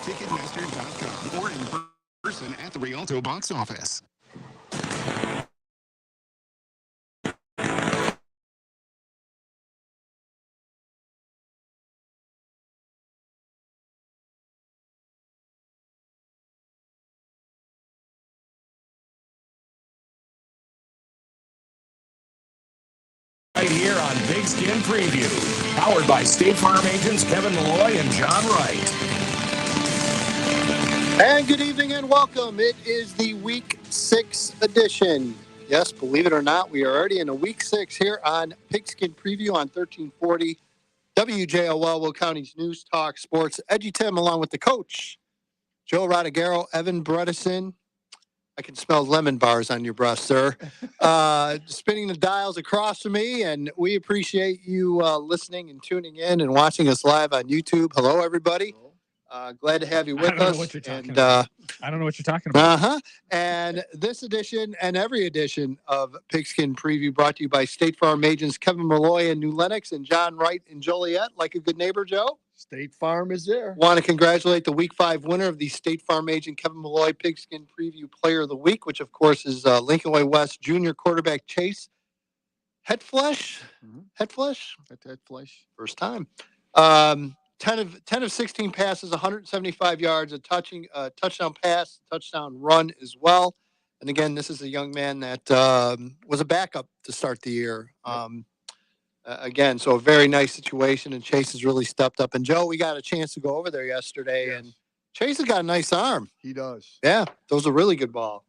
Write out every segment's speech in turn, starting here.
Ticketmaster.com or in person at the Rialto box office. Right here on Pigskin Preview, powered by State Farm agents Kevin Malloy and John Wright. And good evening and welcome. It is the Week 6 edition. Yes, believe it or not, we are already in a Week 6 here on Pigskin Preview on 1340 WJOL, Will County's News Talk Sports. Edgy Tim along with the coach, Joe Rodriguero, Evan Bredesen. I can smell lemon bars on your breath, sir. Spinning the dials across from me, and we appreciate you listening and tuning in and watching us live on YouTube. Hello, everybody. Glad to have you with us. I don't know what you're talking about. I don't know what you're talking about. And this edition and every edition of Pigskin Preview brought to you by State Farm agents Kevin Malloy in New Lenox and John Wright in Joliet. Like a good neighbor, Joe. State Farm is there. Want to congratulate the Week 5 winner of the State Farm agent Kevin Malloy Pigskin Preview Player of the Week, which, of course, is Lincoln Way West junior quarterback Chase Headflesh. Headflesh? Headflesh. First time. 10 of 16 passes, 175 yards, a touchdown pass, touchdown run as well. And again, this is a young man that was a backup to start the year. Again, so a very nice situation, and Chase has really stepped up. And Joe, we got a chance to go over there yesterday, and Chase has got a nice arm. He does. Yeah, those are really good ball.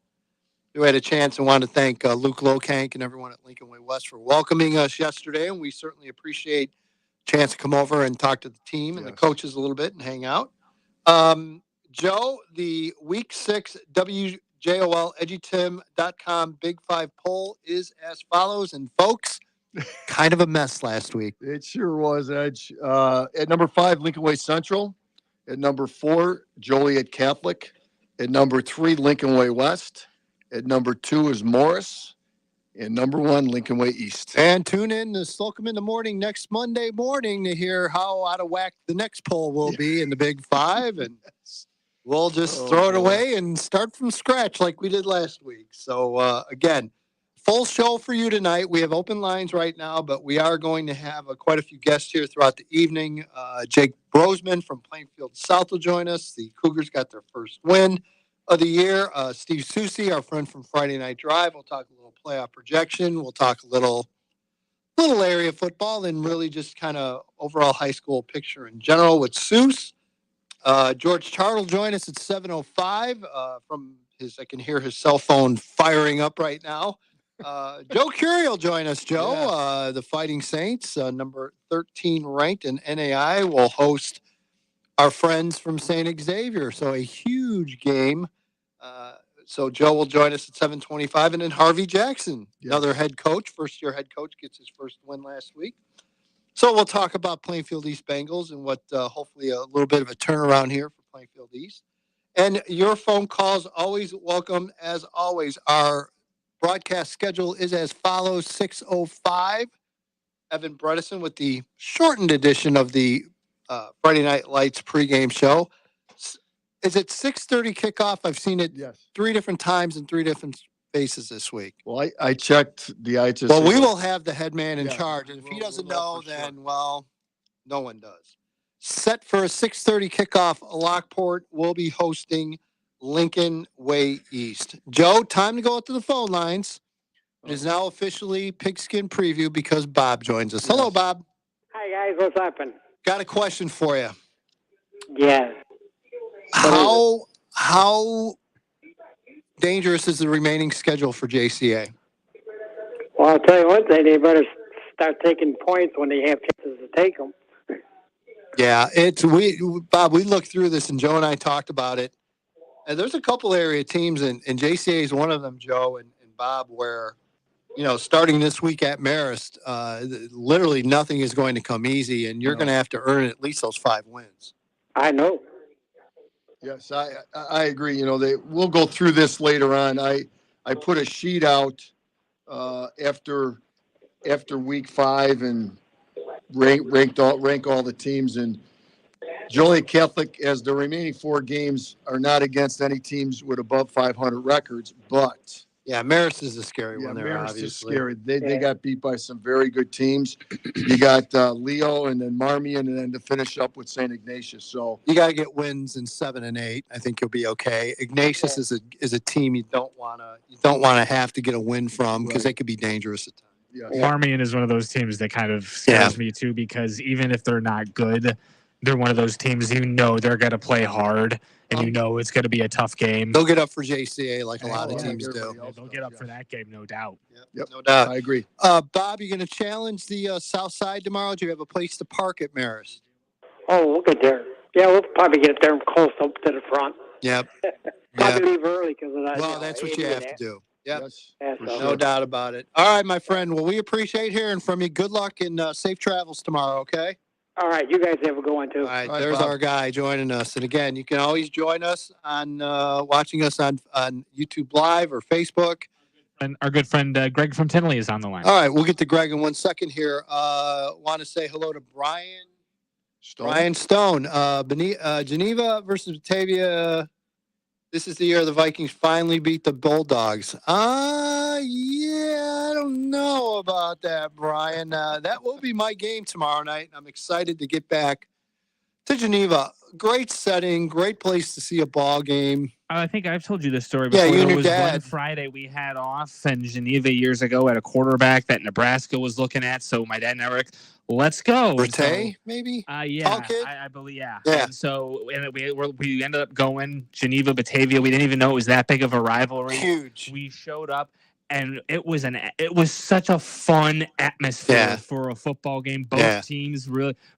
We had a chance and want to thank Luke Lokank and everyone at Lincoln Way West for welcoming us yesterday, and we certainly appreciate chance to come over and talk to the team and the coaches a little bit and hang out. Joe, the Week 6 WJOL edgytim.com Big 5 poll is as follows. And folks, kind of a mess last week. It sure was, Edge. At number 5, Lincoln Way Central. At number 4, Joliet Catholic. At number 3, Lincoln Way West. At number 2 is Morris. And number 1, Lincoln Way East. And tune in to Slocum in the Morning next Monday morning to hear how out of whack the next poll will be in the Big 5. And we'll just throw it away and start from scratch like we did last week. So, again, full show for you tonight. We have open lines right now, but we are going to have quite a few guests here throughout the evening. Jake Brosman from Plainfield South will join us. The Cougars got their first win of the year. Steve Susi, our friend from Friday Night Drive, we'll talk a little playoff projection. We'll talk a little area football and really just kind of overall high school picture in general with Seuss. George Chart will join us at 7:05 from his. I can hear his cell phone firing up right now. Joe Curie will join us. Joe, the Fighting Saints, number 13 ranked in NAI, will host our friends from St. Xavier. So a huge game. So Joe will join us at 7:25, and then Harvey Jackson, another head coach, first-year head coach, gets his first win last week. So we'll talk about Plainfield East Bengals and what hopefully a little bit of a turnaround here for Plainfield East. And your phone calls always welcome, as always. Our broadcast schedule is as follows: 6:05. Evan Bredesen with the shortened edition of the Friday Night Lights pregame show. Is it 6:30 kickoff? I've seen it 3 different times in 3 different faces this week. Well, I checked the IHS. Well, we will have the head man in charge. And if he doesn't know, then, well, no one does. Set for a 6:30 kickoff, Lockport will be hosting Lincoln Way East. Joe, time to go out to the phone lines. It is now officially Pigskin Preview because Bob joins us. Hello, Bob. Hi, guys. What's happening? Got a question for you. Yeah. How dangerous is the remaining schedule for JCA? Well, I'll tell you one thing. They better start taking points when they have chances to take them. Yeah, Bob, we looked through this, and Joe and I talked about it. And there's a couple area teams, and JCA is one of them, Joe and Bob, where, starting this week at Marist, literally nothing is going to come easy, and you're going to have to earn at least those 5 wins. I know. Yes, I agree. We'll go through this later on. I put a sheet out after week 5 and rank all the teams, and Joliet Catholic, as the remaining 4 games, are not against any teams with above 500 records, but Yeah, Marist is a scary yeah, one there, Marist obviously. is scary. They got beat by some very good teams. You got Leo and then Marmion, and then to finish up with St. Ignatius. So You got to get wins in 7 and 8. I think you'll be okay. Ignatius is a team you don't want to have to get a win from because they could be dangerous at times. yeah, Marmion is one of those teams that kind of scares me too, because even if they're not good, they're one of those teams they're going to play hard, and it's going to be a tough game. They'll get up for JCA like a lot of teams do. They'll get up for that game, no doubt. Yep. No doubt. I agree. Bob, you going to challenge the South Side tomorrow? Do you have a place to park at Marist? Oh, we'll get there. Yeah, we'll probably get there close up to the front. Yep. Probably leave early because of that. Well, that's what you have to do. Yep. Yes, Yeah, for so- No doubt about it. All right, my friend. Well, we appreciate hearing from you. Good luck and safe travels tomorrow, okay? All right, you guys have a good one too. All right, All right, there's Bob. our guy joining us. And again, you can always join us on watching us on YouTube Live or Facebook. And our good friend Greg from Tinley is on the line. All right, we'll get to Greg in 1 second here. Want to say hello to Brian Stone. Geneva versus Batavia. This is the year the Vikings finally beat the Bulldogs. Yeah, I don't know about that, Brian. That will be my game tomorrow night. I'm excited to get back to Geneva. Great setting, great place to see a ball game. I think I've told you this story Yeah, before. you and There your was dad. one Friday we had off in Geneva years ago at a quarterback that Nebraska was looking at. So my dad and Eric, let's go. And Brate, maybe? yeah, Tall kid? I believe, yeah. Yeah. And so we ended up going Geneva, Batavia. We didn't even know it was that big of a rivalry. Huge. We showed up, and it was such a fun atmosphere for a football game. Both teams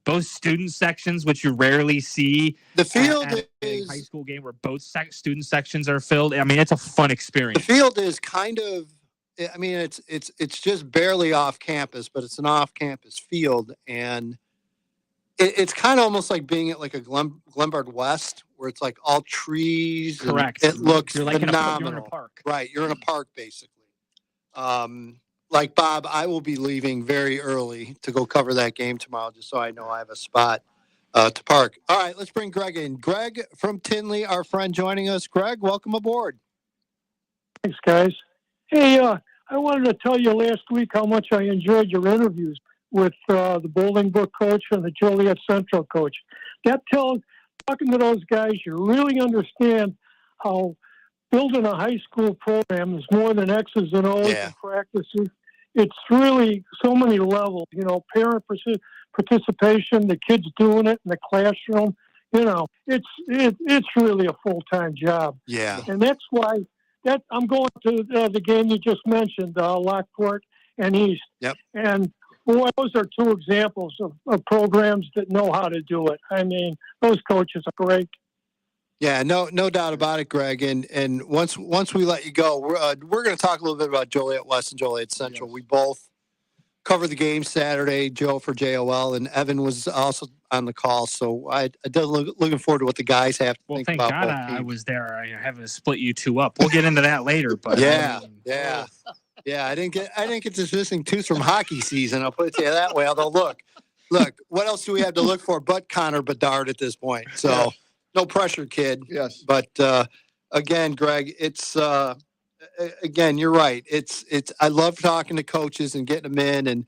both student sections, which you rarely see. The field at a is high school game where both student sections are filled. I mean, it's a fun the experience. field is kind of. I mean, it's just barely off campus, but it's an off-campus field, and it's kind of almost like being at like a Glenbard West, where it's like all trees. and Correct. It looks You're like phenomenal. you're in a park. Right, you're in a park basically. Like Bob, I will be leaving very early to go cover that game tomorrow, just so I know I have a spot to park. All right, let's bring Greg in. Greg from Tinley, our friend, joining us. Greg, welcome aboard. Thanks, guys. Hey, I wanted to tell you last week how much I enjoyed your interviews with the Bolingbrook coach and the Joliet Central coach. Talking to those guys, you really understand how building a high school program is more than X's and O's and practices. It's really so many levels, parent participation, the kids doing it in the classroom. It's really a full-time job. Yeah. And that's why I'm going to the game you just mentioned, Lockport and East. Yep. And boy, those are two examples of programs that know how to do it. I mean, those coaches are great. Yeah, no doubt about it, Greg. And once we let you go, we're going to talk a little bit about Joliet West and Joliet Central. Yes. We both covered the game Saturday. Joe for JOL, and Evan was also on the call. So I looking forward to what the guys have to think thank about. God I was there. I haven't split you two up. We'll get into that later. But yeah. I didn't get this missing tooth from hockey season. I'll put it to you that way. Although look, what else do we have to look for but Connor Bedard at this point? So. Yeah. No pressure, kid. Yes. But again, Greg, it's again, you're right. It's I love talking to coaches and getting them in, and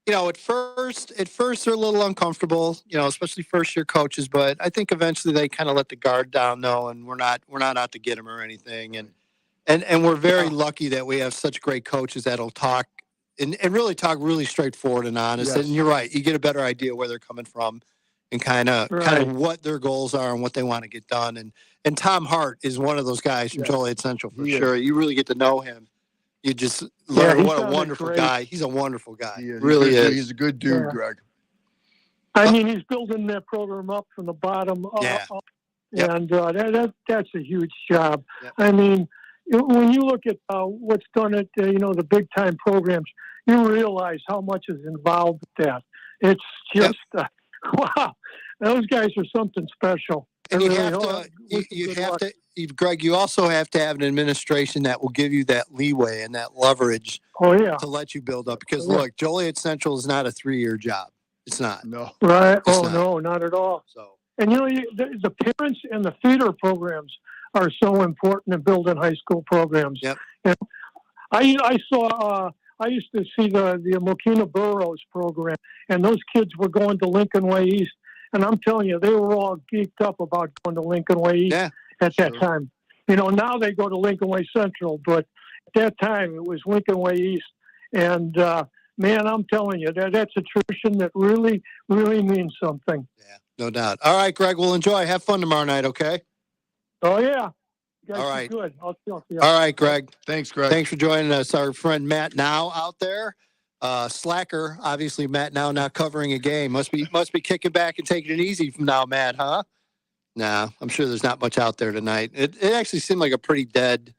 at first they're a little uncomfortable, especially first year coaches. But I think eventually they kind of let the guard down, though, and we're not out to get them or anything. And we're very lucky that we have such great coaches that'll talk and really talk really straightforward and honest. Yes. And you're right. You get a better idea where they're coming from. And kind of what their goals are and what they want to get done. And Tom Hart is one of those guys from Joliet Central for sure. You really get to know him. You just learn what a wonderful guy. He's a wonderful guy. He is. Really is. He's a good dude, Greg. I mean, he's building that program up from the bottom up. Yep. And that's a huge job. Yep. I mean, when you look at what's done at the big time programs, you realize how much is involved with that. It's just wow, those guys are something special. And you have to, Greg. You also have to have an administration that will give you that leeway and that leverage. To let you build up. Because look, Joliet Central is not a 3-year job. It's not. No. Right. No, not at all. So And the parents and the feeder programs are so important in building high school programs. Yep. And I used to see the Mokina Burroughs program, and those kids were going to Lincoln Way East. And I'm telling you, they were all geeked up about going to Lincoln Way East at that time. Now they go to Lincoln Way Central, but at that time it was Lincoln Way East. And, man, I'm telling you, that's a tradition that really, really means something. Yeah, no doubt. All right, Greg, we'll enjoy. Have fun tomorrow night, okay? Oh, yeah. You guys all right. Good. I'll talk to you. All right, Greg. Thanks, Greg. Thanks for joining us. Our friend Matt Now out there. Slacker, obviously Matt Now not covering a game. Must be kicking back and taking it easy from now, Matt, huh? Nah, I'm sure there's not much out there tonight. It actually seemed like a pretty dead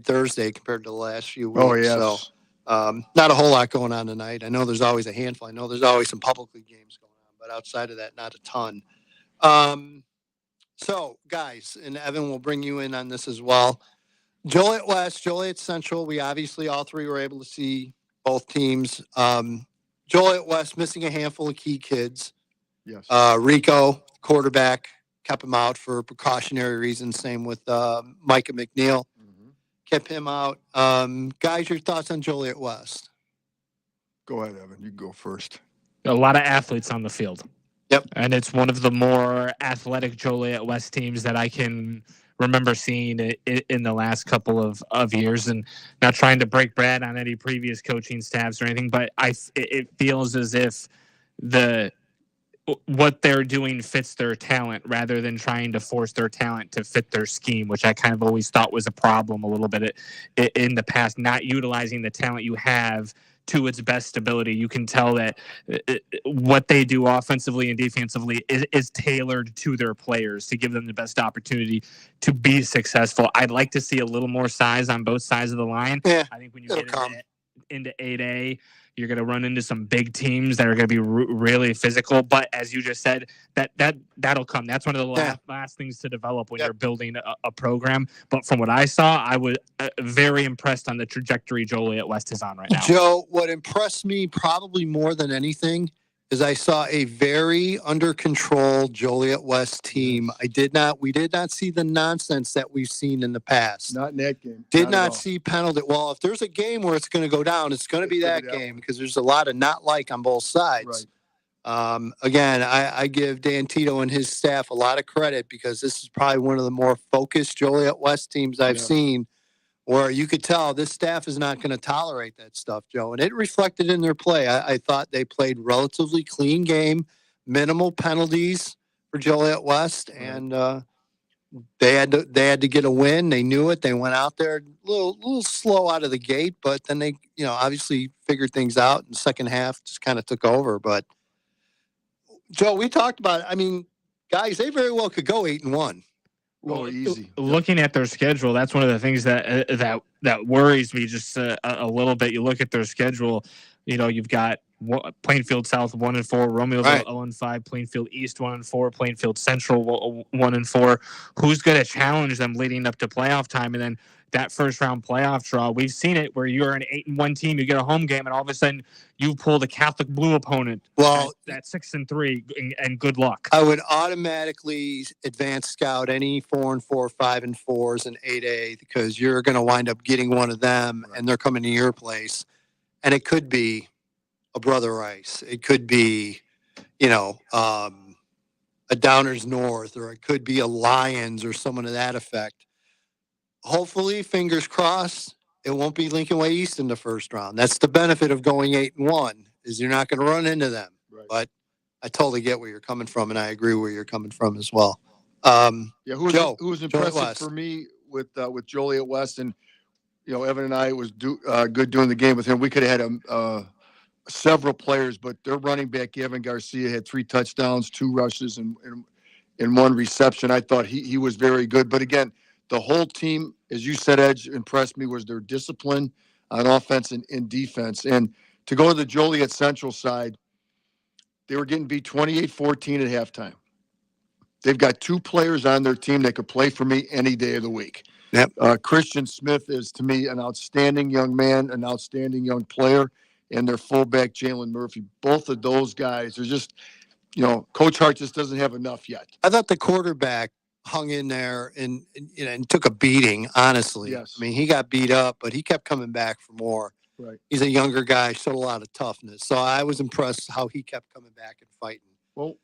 Thursday compared to the last few weeks. Oh, yes. So not a whole lot going on tonight. I know there's always a handful. I know there's always some public league games going on, but outside of that, not a ton. So, guys, and Evan will bring you in on this as well. Joliet West, Joliet Central, we obviously all three were able to see both teams. Joliet West missing a handful of key kids. Yes. Rico, quarterback, kept him out for precautionary reasons. Same with Micah McNeil. Mm-hmm. Kept him out. Guys, your thoughts on Joliet West? Go ahead, Evan. You go first. A lot of athletes on the field. Yep. And it's one of the more athletic Joliet West teams that I can remember seeing in the last couple of years, and not trying to break bread on any previous coaching staffs or anything, but it feels as if what they're doing fits their talent rather than trying to force their talent to fit their scheme, which I kind of always thought was a problem a little bit in the past, not utilizing the talent you have to its best ability. You can tell that what they do offensively and defensively is tailored to their players to give them the best opportunity to be successful. I'd like to see a little more size on both sides of the line. Yeah, I think when you get into 8A, you're going to run into some big teams that are going to be really physical. But as you just said, that'll come. That's one of the last things to develop when you're building a program. But from what I saw, I was very impressed on the trajectory Joliet West is on right now. Joe, what impressed me probably more than anything is I saw a very under control Joliet West team. We did not see the nonsense that we've seen in the past. Not in that game. Did not see penalty. Well, if there's a game where it's going to go down, it's going to be that game because there's a lot of not like on both sides. Right. Again, I give Dan Tito and his staff a lot of credit because this is probably one of the more focused Joliet West teams I've seen, where you could tell this staff is not going to tolerate that stuff, Joe. And it reflected in their play. I thought they played relatively clean game, minimal penalties for Joliet West, and they had to get a win. They knew it. They went out there a little slow out of the gate, but then they obviously figured things out. In the second half, just kind of took over. But Joe, we talked about it. I mean, guys, they very well could go 8-1. Well, easy. Looking at their schedule, that's one of the things that worries me just a little bit. You look at their schedule, you've got Plainfield South 1-4, Romeoville 0-5, Plainfield East 1-4, Plainfield Central 1-4. Who's going to challenge them leading up to playoff time? And then that first round playoff draw, we've seen it where you're an 8-1 team, you get a home game, and all of a sudden you pull the Catholic Blue opponent. Well, at 6-3, and good luck. I would automatically advance scout any 4-4, 5-4s, and 8A because you're going to wind up getting one of them, and they're coming to your place, and it could be a Brother Rice, it could be, a Downers North, or it could be a Lions or someone of that effect. Hopefully, fingers crossed, it won't be Lincoln Way East in the first round. That's the benefit of going 8-1 is you're not going to run into them. Right. But I totally get where you're coming from, and I agree where you're coming from as well. Who was impressive for me with Joliet West, and Evan and I was good doing the game with him. We could have had several players, but their running back Evan Garcia had 3 touchdowns, 2 rushes, and 1 reception. I thought he was very good. But again, the whole team, as you said, Edge, impressed me was their discipline on offense and defense. And to go to the Joliet Central side, they were getting beat 28-14 at halftime. They've got 2 players on their team that could play for me any day of the week. Yep. Christian Smith is, to me, an outstanding young man, an outstanding young player, and their fullback, Jalen Murphy. Both of those guys are just Coach Hart just doesn't have enough yet. I thought the quarterback hung in there and took a beating, honestly. Yes. I mean, he got beat up, but he kept coming back for more. Right. He's a younger guy, showed a lot of toughness. So I was impressed how he kept coming back and fighting. Well,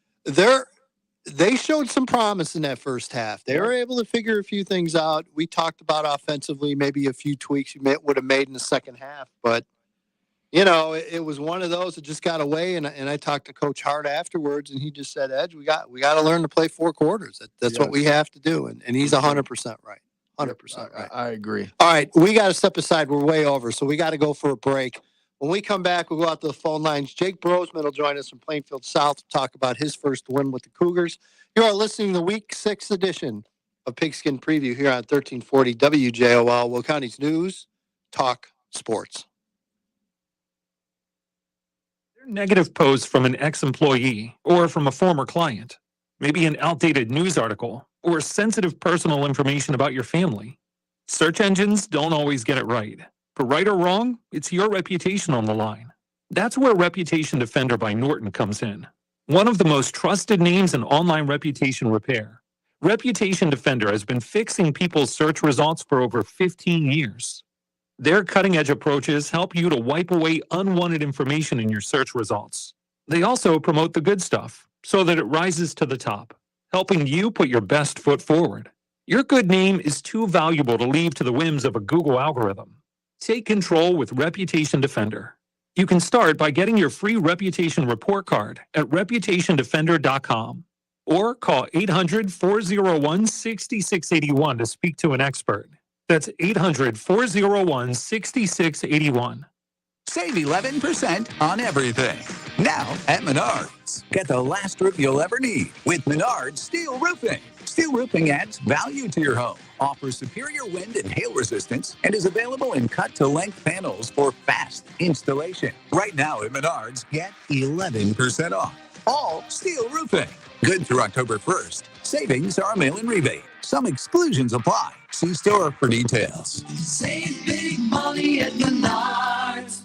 they showed some promise in that first half. They were able to figure a few things out. We talked about offensively, maybe a few tweaks you would have made in the second half, but it was one of those that just got away. And I talked to Coach Hart afterwards, and he just said, "Edge, we got to learn to play 4 quarters. That's what we have to do." And he's 100% right. 100% right. I agree. All right, we got to step aside. We're way over, so we got to go for a break. When we come back, we'll go out to the phone lines. Jake Brosman will join us from Plainfield South to talk about his first win with the Cougars. You are listening to the Week 6 edition of Pigskin Preview here on 1340 WJOL, Will County's News, Talk, Sports. Negative posts from an ex-employee or from a former client, maybe an outdated news article or sensitive personal information about your family. Search engines don't always get it right, but right or wrong, it's your reputation on the line. That's where Reputation Defender by Norton comes in. One of the most trusted names in online reputation repair. Reputation Defender has been fixing people's search results for over 15 years. Their cutting-edge approaches help you to wipe away unwanted information in your search results. They also promote the good stuff so that it rises to the top, helping you put your best foot forward. Your good name is too valuable to leave to the whims of a Google algorithm. Take control with Reputation Defender. You can start by getting your free reputation report card at reputationdefender.com or call 800-401-6681 to speak to an expert. That's 800-401-6681. Save 11% on everything. Now at Menards. Get the last roof you'll ever need with Menards Steel Roofing. Steel Roofing adds value to your home, offers superior wind and hail resistance, and is available in cut-to-length panels for fast installation. Right now at Menards, get 11% off. All steel roofing. Good through October 1st. Savings are a mail-in rebate. Some exclusions apply. See store for details. Save big money at Menards.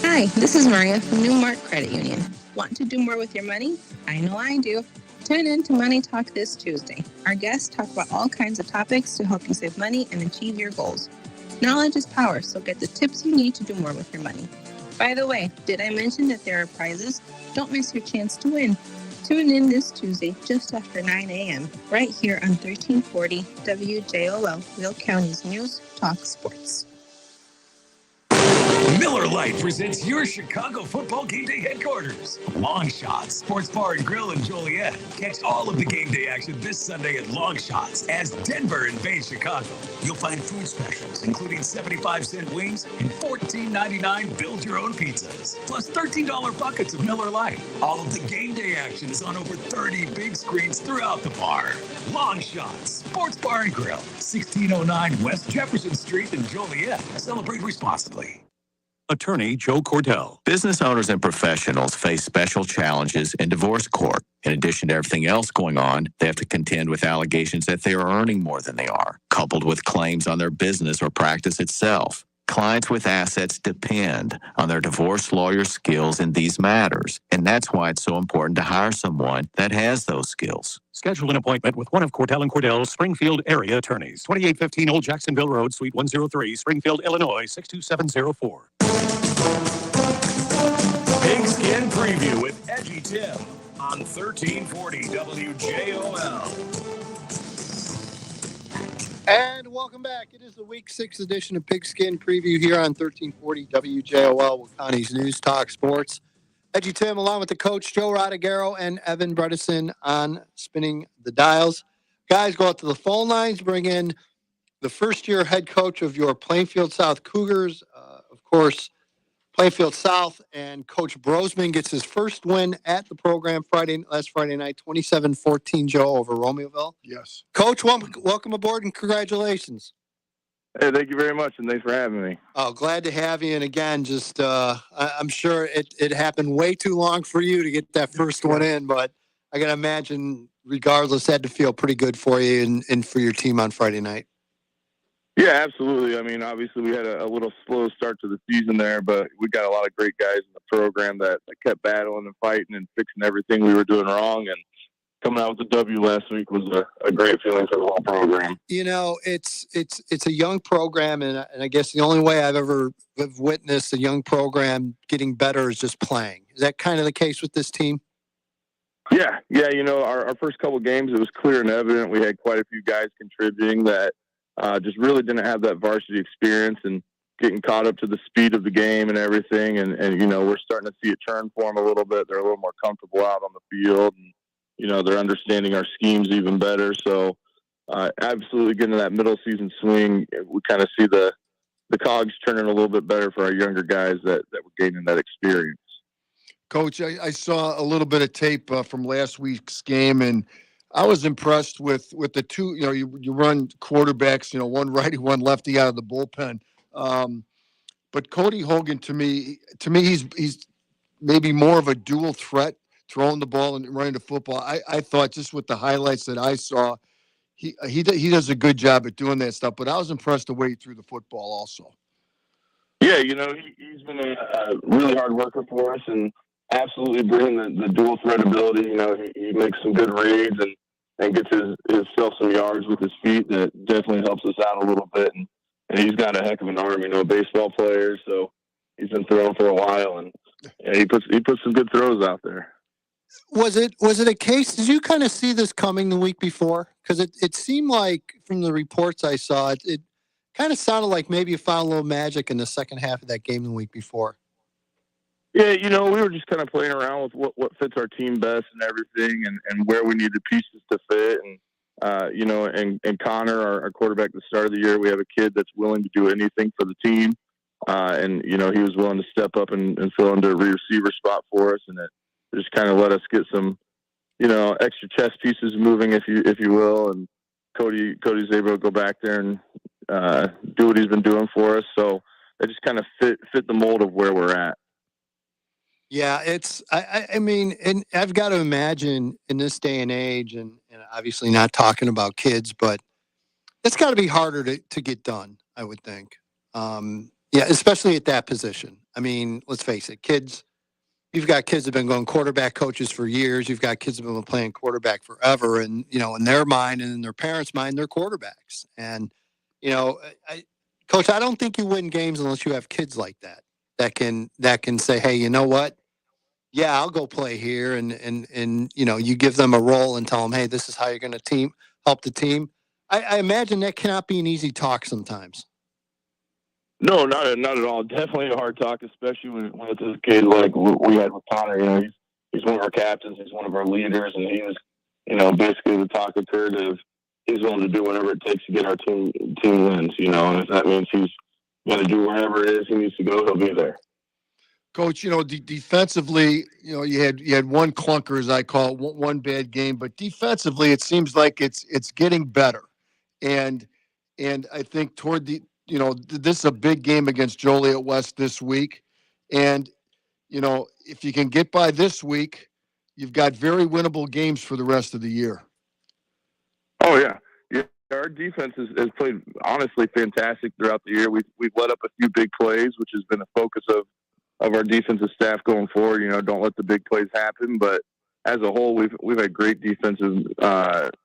Hi, this is Maria from Newmark Credit Union. Want to do more with your money? I know I do. Tune in to Money Talk this Tuesday. Our guests talk about all kinds of topics to help you save money and achieve your goals. Knowledge is power, so get the tips you need to do more with your money. By the way, did I mention that there are prizes? Don't miss your chance to win. Tune in this Tuesday just after 9 a.m. right here on 1340 WJOL, Will County's News, Talk, Sports. Miller Lite presents your Chicago football game day headquarters. Long Shots, Sports Bar and Grill in Joliet. Catch all of the game day action this Sunday at Long Shots as Denver invades Chicago. You'll find food specials, including 75-cent wings and $14.99 build-your-own pizzas, plus $13 buckets of Miller Lite. All of the game day action is on over 30 big screens throughout the bar. Long Shots, Sports Bar and Grill, 1609 West Jefferson Street in Joliet. Celebrate responsibly. Attorney Joe Cordell. Business owners and professionals face special challenges in divorce court. In addition to everything else going on, they have to contend with allegations that they are earning more than they are, coupled with claims on their business or practice itself. Clients with assets depend on their divorce lawyer skills in these matters, and that's why it's so important to hire someone that has those skills. Schedule an appointment with one of Cordell & Cordell's Springfield area attorneys. 2815 Old Jacksonville Road, Suite 103, Springfield, Illinois, 62704. Pigskin Preview with Edgy Tim on 1340 WJOL. And welcome back. It is the Week 6 edition of Pigskin Preview here on 1340 WJOL, Will County's News, Talk, Sports. Edgy Tim, along with the coach, Joe Rodegaro and Evan Bredesen on Spinning the Dials. Guys, go out to the phone lines, bring in the first-year head coach of your Plainfield South Cougars, of course, Plainfield South, and Coach Brosman gets his first win at the program last Friday night, 27-14, Joe, over Romeoville. Yes. Coach, welcome aboard and congratulations. Hey, thank you very much, and thanks for having me. Oh, glad to have you. And again, just I'm sure it happened way too long for you to get that first one in, but I got to imagine, regardless, had to feel pretty good for you and for your team on Friday night. Yeah, absolutely. I mean, obviously we had a little slow start to the season there, but we got a lot of great guys in the program that kept battling and fighting and fixing everything we were doing wrong. And coming out with the W last week was a great feeling for the whole program. You know, it's a young program, and I guess the only way I've ever witnessed a young program getting better is just playing. Is that kind of the case with this team? Yeah. You know, our first couple games, it was clear and evident. We had quite a few guys contributing that just really didn't have that varsity experience and getting caught up to the speed of the game and everything. And you know, we're starting to see it turn for them a little bit. They're a little more comfortable out on the field, and you know, they're understanding our schemes even better. So absolutely getting that middle season swing, we kind of see the cogs turning a little bit better for our younger guys that were gaining that experience. Coach, I saw a little bit of tape from last week's game, and I was impressed with the two. You know, you run quarterbacks, you know, one righty, one lefty out of the bullpen. But Cody Hogan, to me, he's maybe more of a dual threat, throwing the ball and running the football. I thought just with the highlights that I saw, he does a good job at doing that stuff. But I was impressed the way he threw the football also. Yeah, you know, he's been a really hard worker for us and absolutely bringing the dual threat ability. You know, he makes some good reads and gets himself some yards with his feet that definitely helps us out a little bit. And he's got a heck of an arm, you know, baseball player. So he's been throwing for a while, and yeah, he puts some good throws out there. Was it a case? Did you kind of see this coming the week before? Because it seemed like from the reports I saw, it kind of sounded like maybe you found a little magic in the second half of that game the week before. Yeah, you know, we were just kind of playing around with what fits our team best and everything, and where we needed pieces to fit. And you know, and Connor, our quarterback at the start of the year, we have a kid that's willing to do anything for the team. And you know, he was willing to step up and fill into a receiver spot for us, and it just kind of let us get some, you know, extra chess pieces moving, if you will. And Cody's able to go back there and do what he's been doing for us. So it just kind of fit the mold of where we're at. Yeah, I mean, and I've got to imagine in this day and age, and obviously not talking about kids, but it's got to be harder to get done, I would think. Yeah, especially at that position. I mean, let's face it, kids, you've got kids that have been going quarterback coaches for years. You've got kids that have been playing quarterback forever. And, you know, in their mind and in their parents' mind, they're quarterbacks. And, you know, Coach, I don't think you win games unless you have kids like that can say, hey, you know what? Yeah, I'll go play here. And you know, you give them a role and tell them, hey, this is how you're going to help the team. I imagine that cannot be an easy talk sometimes. No, not at all. Definitely a hard talk, especially when it's a kid like we had with Connor. You know, he's one of our captains. He's one of our leaders, and he was, you know, basically the talk of Curtis. He's willing to do whatever it takes to get our team wins. You know, and if that means he's going to do wherever it is he needs to go, he'll be there. Coach, you know, defensively, you know, you had one clunker, as I call it, one bad game, but defensively, it seems like it's getting better, and I think toward the, you know, this is a big game against Joliet West this week, and you know, if you can get by this week, you've got very winnable games for the rest of the year. Oh yeah. Our defense has played honestly fantastic throughout the year. We've let up a few big plays, which has been a focus of our defensive staff going forward. You know, don't let the big plays happen. But as a whole, we've had great defensive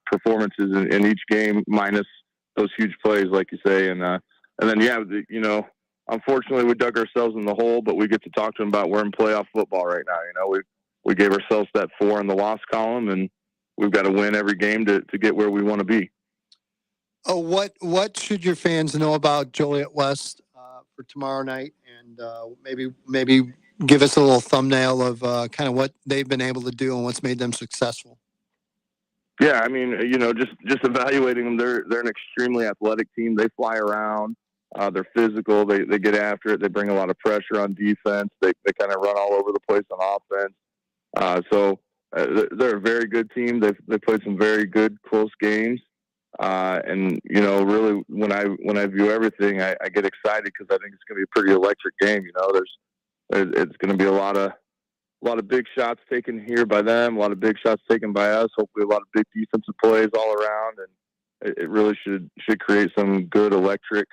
performances in each game, minus those huge plays, like you say. And then you know, unfortunately, we dug ourselves in the hole, but we get to talk to them about we're in playoff football right now. You know, we gave ourselves that 4 in the loss column, and we've got to win every game to get where we want to be. Oh, what should your fans know about Joliet West for tomorrow night, and maybe give us a little thumbnail of kind of what they've been able to do and what's made them successful? Yeah, I mean, you know, just evaluating them, they're an extremely athletic team. They fly around, they're physical, they get after it, they bring a lot of pressure on defense, they kind of run all over the place on offense. So they're a very good team. They've played some very good close games. And you know, really, when I view everything, I get excited because I think it's going to be a pretty electric game. You know, it's going to be a lot of big shots taken here by them, a lot of big shots taken by us. Hopefully, a lot of big defensive plays all around, it really should create some good electric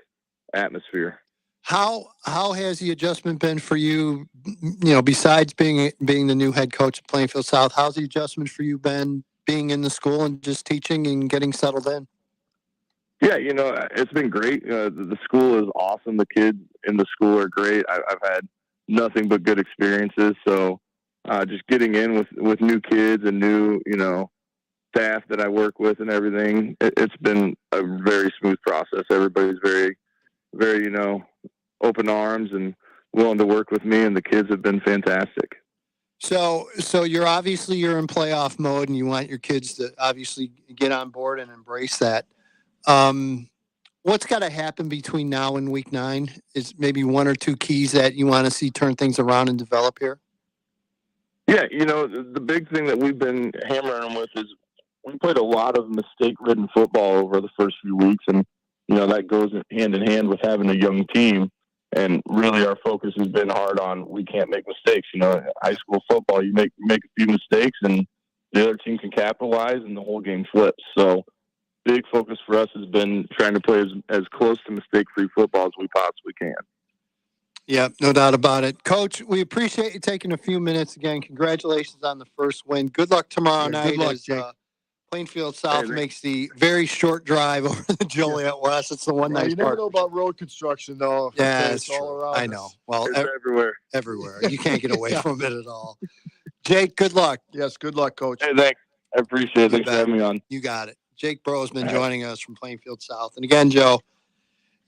atmosphere. How has the adjustment been for you? You know, besides being the new head coach at Plainfield South, how's the adjustment for you been being in the school and just teaching and getting settled in? Yeah, it's been great. The school is awesome. The kids in the school are great. I've had nothing but good experiences. So just getting in with new kids and new, staff that I work with and everything, it's been a very smooth process. Everybody's very, very, open arms and willing to work with me, and the kids have been fantastic. So you're in playoff mode, and you want your kids to obviously get on board and embrace that. What's got to happen between now and week 9? Is maybe one or two keys that you want to see turn things around and develop here? Yeah, the big thing that we've been hammering them with is we played a lot of mistake-ridden football over the first few weeks, and that goes hand in hand with having a young team. And really, our focus has been hard on we can't make mistakes. High school football, you make a few mistakes, and the other team can capitalize, and the whole game flips. So, big focus for us has been trying to play as close to mistake-free football as we possibly can. Yeah, no doubt about it. Coach, we appreciate you taking a few minutes again. Congratulations on the first win. Good luck tomorrow night. Good luck, as, Jake. Plainfield South makes the very short drive over the Joliet West. It's the one nice You never part. know about road construction, though. Yeah, It's all around. I know. Well, It's everywhere. Everywhere. You can't get away from it at all. Jake, good luck. Yes, good luck, Coach. Hey, thanks. I appreciate it. Thanks for having me on. You got it. Jake Bro's been joining us from Plainfield South. And again, Joe,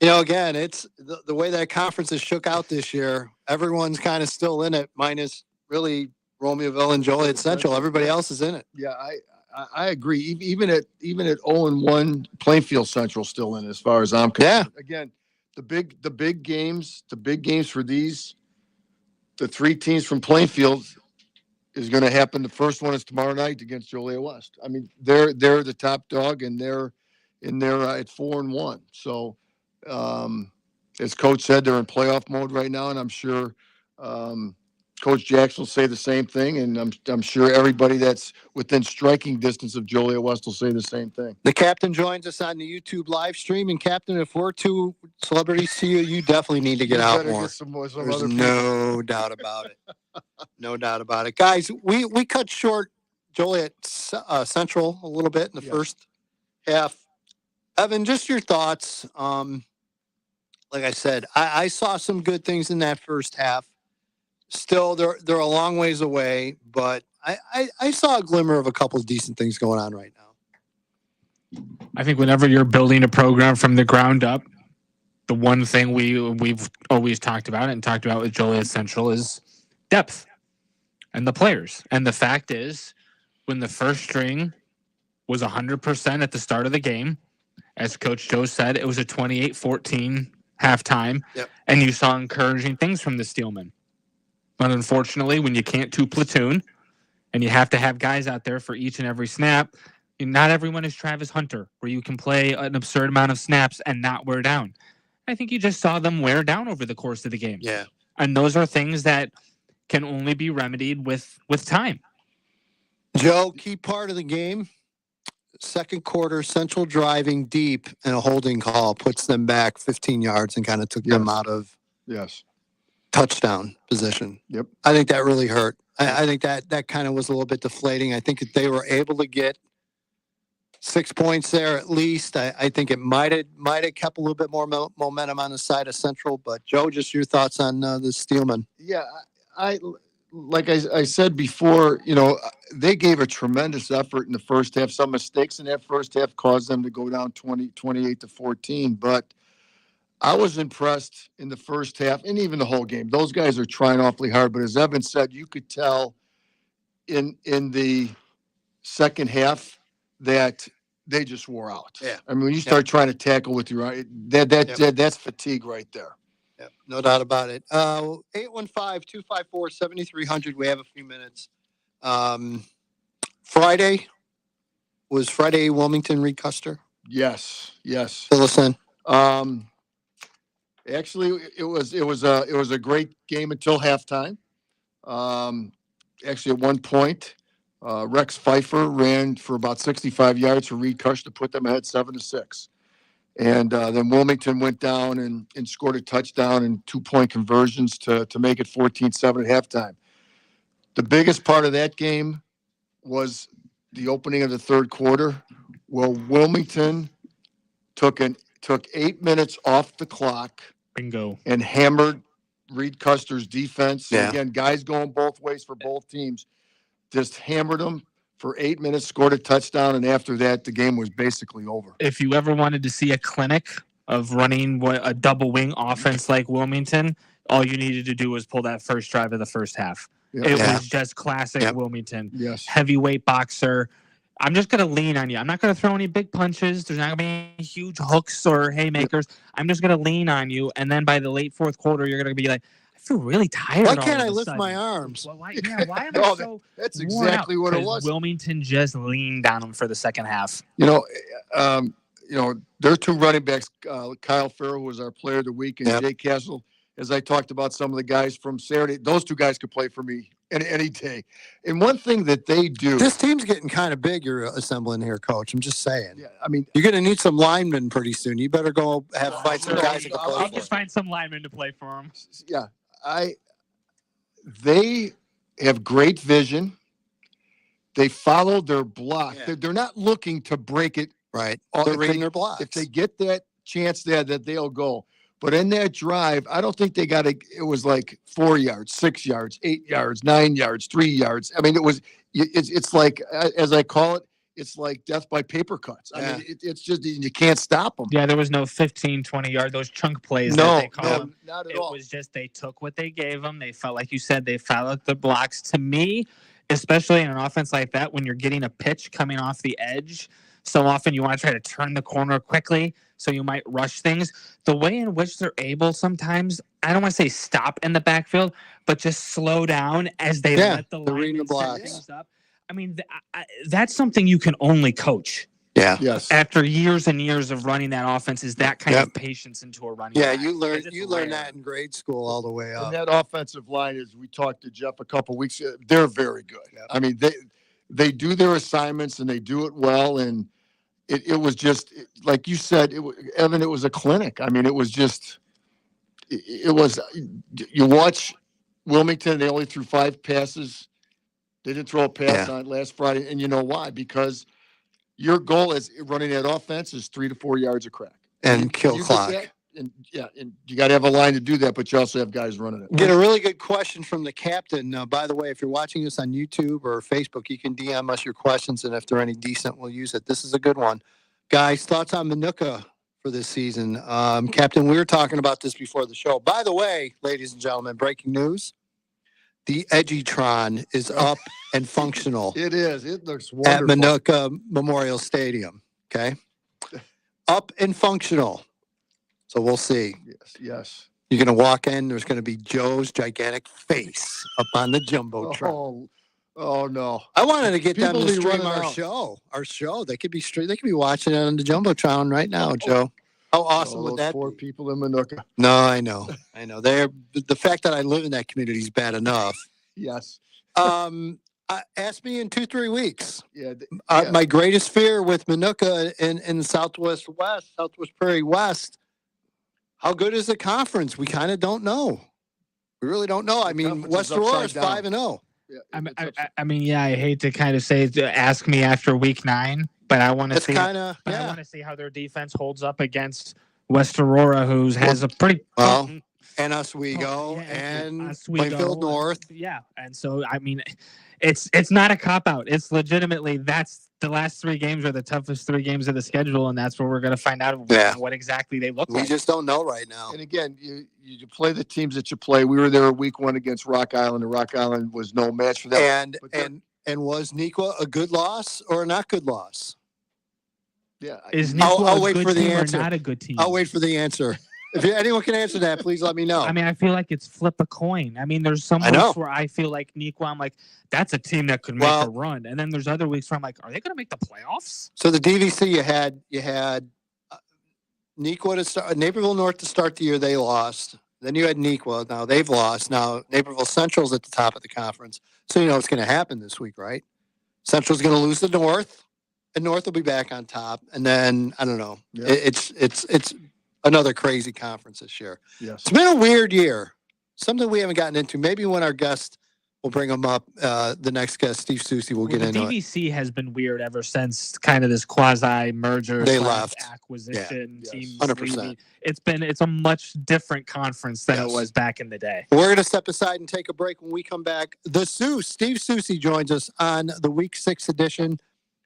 again, it's the way that conference is shook out this year. Everyone's kind of still in it, minus really Romeoville and Joliet Central. Everybody else is in it. Yeah, I agree. Even at 0-1, Plainfield Central still in, as far as I'm concerned. Yeah. Again, the big games for the 3 teams from Plainfield is going to happen. The first one is tomorrow night against Joliet West. I mean, they're the top dog, and they're at 4-1. So, as Coach said, they're in playoff mode right now, and I'm sure Coach Jackson will say the same thing, and I'm sure everybody that's within striking distance of Joliet West will say the same thing. The captain joins us on the YouTube live stream, and Captain, if we're 2 celebrities to you definitely need to get out more. There's no doubt about it. No doubt about it, guys. We cut short Joliet Central a little bit in the first half. Evan, just your thoughts. Like I said, I saw some good things in that first half. Still, they're a long ways away, but I saw a glimmer of a couple of decent things going on right now. I think whenever you're building a program from the ground up, the one thing we've always talked about with Joliet Central is depth and the players. And the fact is, when the first string was 100% at the start of the game, as Coach Joe said, it was a 28-14 halftime, and you saw encouraging things from the Steelmen. But unfortunately, when you can't 2 platoon and you have to have guys out there for each and every snap, not everyone is Travis Hunter, where you can play an absurd amount of snaps and not wear down. I think you just saw them wear down over the course of the game. Yeah. And those are things that can only be remedied with time. Joe, key part of the game, second quarter, Central driving deep and a holding call puts them back 15 yards and kind of took them out of touchdown position. Yep. I think that really hurt. I think that kind of was a little bit deflating. I think if they were able to get 6 points there at least, I think it might have kept a little bit more momentum on the side of Central. But Joe, just your thoughts on the Steelmen. Yeah, like I said before, they gave a tremendous effort in the first half. Some mistakes in that first half caused them to go down 28-14. But I was impressed in the first half and even the whole game. Those guys are trying awfully hard. But as Evan said, you could tell in the second half that they just wore out. Yeah. I mean, when you start trying to tackle with your eye, that's fatigue right there. Yeah, no doubt about it. 815-254-7300. We have a few minutes. Friday Wilmington Reed Custer? Yes. Fill us in. Actually, it was a great game until halftime. Actually, at one point, Rex Pfeiffer ran for about 65 yards for Reed Cush to put them ahead 7-6. And then Wilmington went down and scored a touchdown and 2-point conversions to make it 14-7 at halftime. The biggest part of that game was the opening of the third quarter, where Wilmington took 8 minutes off the clock. Bingo. And hammered Reed Custer's defense. Yeah. Again, guys going both ways for both teams. Just hammered them for 8 minutes, scored a touchdown, and after that, the game was basically over. If you ever wanted to see a clinic of running a double wing offense like Wilmington, all you needed to do was pull that first drive of the first half. Yep. It was just classic Wilmington. Yes. Heavyweight boxer. I'm just going to lean on you. I'm not going to throw any big punches. There's not going to be any huge hooks or haymakers. I'm just going to lean on you. And then by the late fourth quarter, you're going to be like, I feel really tired. Why can't I lift my arms? Well, why am I so That's worn exactly out? what it 'Cause was. Wilmington just leaned on them for the second half. Their two running backs, Kyle Farrell was our player of the week, and Jay Castle, as I talked about some of the guys from Saturday, those two guys could play for me any day. And one thing that they do. This team's getting kind of big you're assembling here, Coach. I'm just saying. Yeah, I mean, you're going to need some linemen pretty soon. You better go find some guys that can play I'll for just find some linemen to play for them. Yeah, they have great vision. They follow their block. Yeah. They're not looking to break it. Right. They're reading their blocks. If they get that chance there, that they'll go. But in that drive, I don't think they got it. It was like 4 yards, 6 yards, 8 yards, 9 yards, 3 yards. I mean, it's like, as I call it, it's like death by paper cuts. I mean, it's just, you can't stop them. Yeah, there was no 15, 20 yard, those chunk plays No, that they call them. not at it all. was just they took what they gave them. They felt, like you said, they followed the blocks. To me, especially in an offense like that, when you're getting a pitch coming off the edge, so often you want to try to turn the corner quickly, so you might rush things. The way in which they're able sometimes, I don't want to say stop in the backfield, but just slow down as they let the linemen set things up. I mean, that's something you can only coach. Yeah. Yes. After years and years of running that offense, is that kind of patience into a running back. you learn that in grade school all the way up. And that offensive line, as we talked to Jeff a couple weeks ago, they're very good. Yeah. I mean, they do their assignments and they do it well. And it was just, like you said, Evan, it was a clinic. I mean, it was just, you watch Wilmington, they only threw 5 passes. They didn't throw a pass on last Friday. And you know why? Because your goal is running that offense is 3 to 4 yards a crack. And kill clock. And you got to have a line to do that, but you also have guys running it. Get a really good question from the captain. By the way, if you're watching this on YouTube or Facebook, you can DM us your questions, and if they're any decent, we'll use it. This is a good one. Guys, thoughts on Manuka for this season? Captain, we were talking about this before the show. By the way, ladies and gentlemen, breaking news. The Edgytron is up and functional. It is. It looks wonderful. At Manuka Memorial Stadium. Okay. Up and functional. So we'll see. Yes. You're going to walk in. There's going to be Joe's gigantic face up on the Jumbotron. Oh no. I wanted to get them People to be stream running our out. show. Our show. They could be watching it on the Jumbotron right now, Joe. How awesome would that Poor be? people in Manuka. No, I know. They're the fact that I live in that community is bad enough. Yes. Ask me in 2-3 weeks. Yeah. My greatest fear with Manuka in Southwest Prairie West. How good is the conference? We kind of don't know. We really don't know. I mean, West Aurora is 5-0. I mean, I hate to kind of say, ask me after week 9, but I want to see. I want to see how their defense holds up against West Aurora, who has a pretty and Oswego and Oswego, Plainfield North. Yeah, and so I mean, it's not a cop out. It's legitimately that's the last 3 games are the toughest 3 games of the schedule, and that's where we're going to find out what exactly they look like. We just don't know right now. And again, you play the teams that you play. We were there week 1 against Rock Island, and Rock Island was no match for them. And was Nequa a good loss or a not good loss? Yeah. Is Nequa I'll a wait good for the team answer. or not a good team? I'll wait for the answer. If anyone can answer that, please let me know. I mean, I feel like it's flip a coin. I mean, there's some weeks where I feel like Nequa, I'm like, that's a team that could make a run. And then there's other weeks where I'm like, are they going to make the playoffs? So the DVC, you had Nequa to start, Naperville North to start the year, they lost. Then you had Nequa. Now they've lost. Now Naperville Central's at the top of the conference. So you know what's going to happen this week, right? Central's going to lose to North, and North will be back on top. And then I don't know. Yeah. It's another crazy conference this year. Yes. It's been a weird year. Something we haven't gotten into. Maybe when our guest, we'll bring him up. The next guest, Steve Susi, will get into it. The DVC has been weird ever since kind of this quasi merger. They left. Acquisition. Yeah. Teams 100%. leaving. It's a much different conference than it was back in the day. We're going to step aside and take a break. When we come back, Steve Susi joins us on the Week 6 edition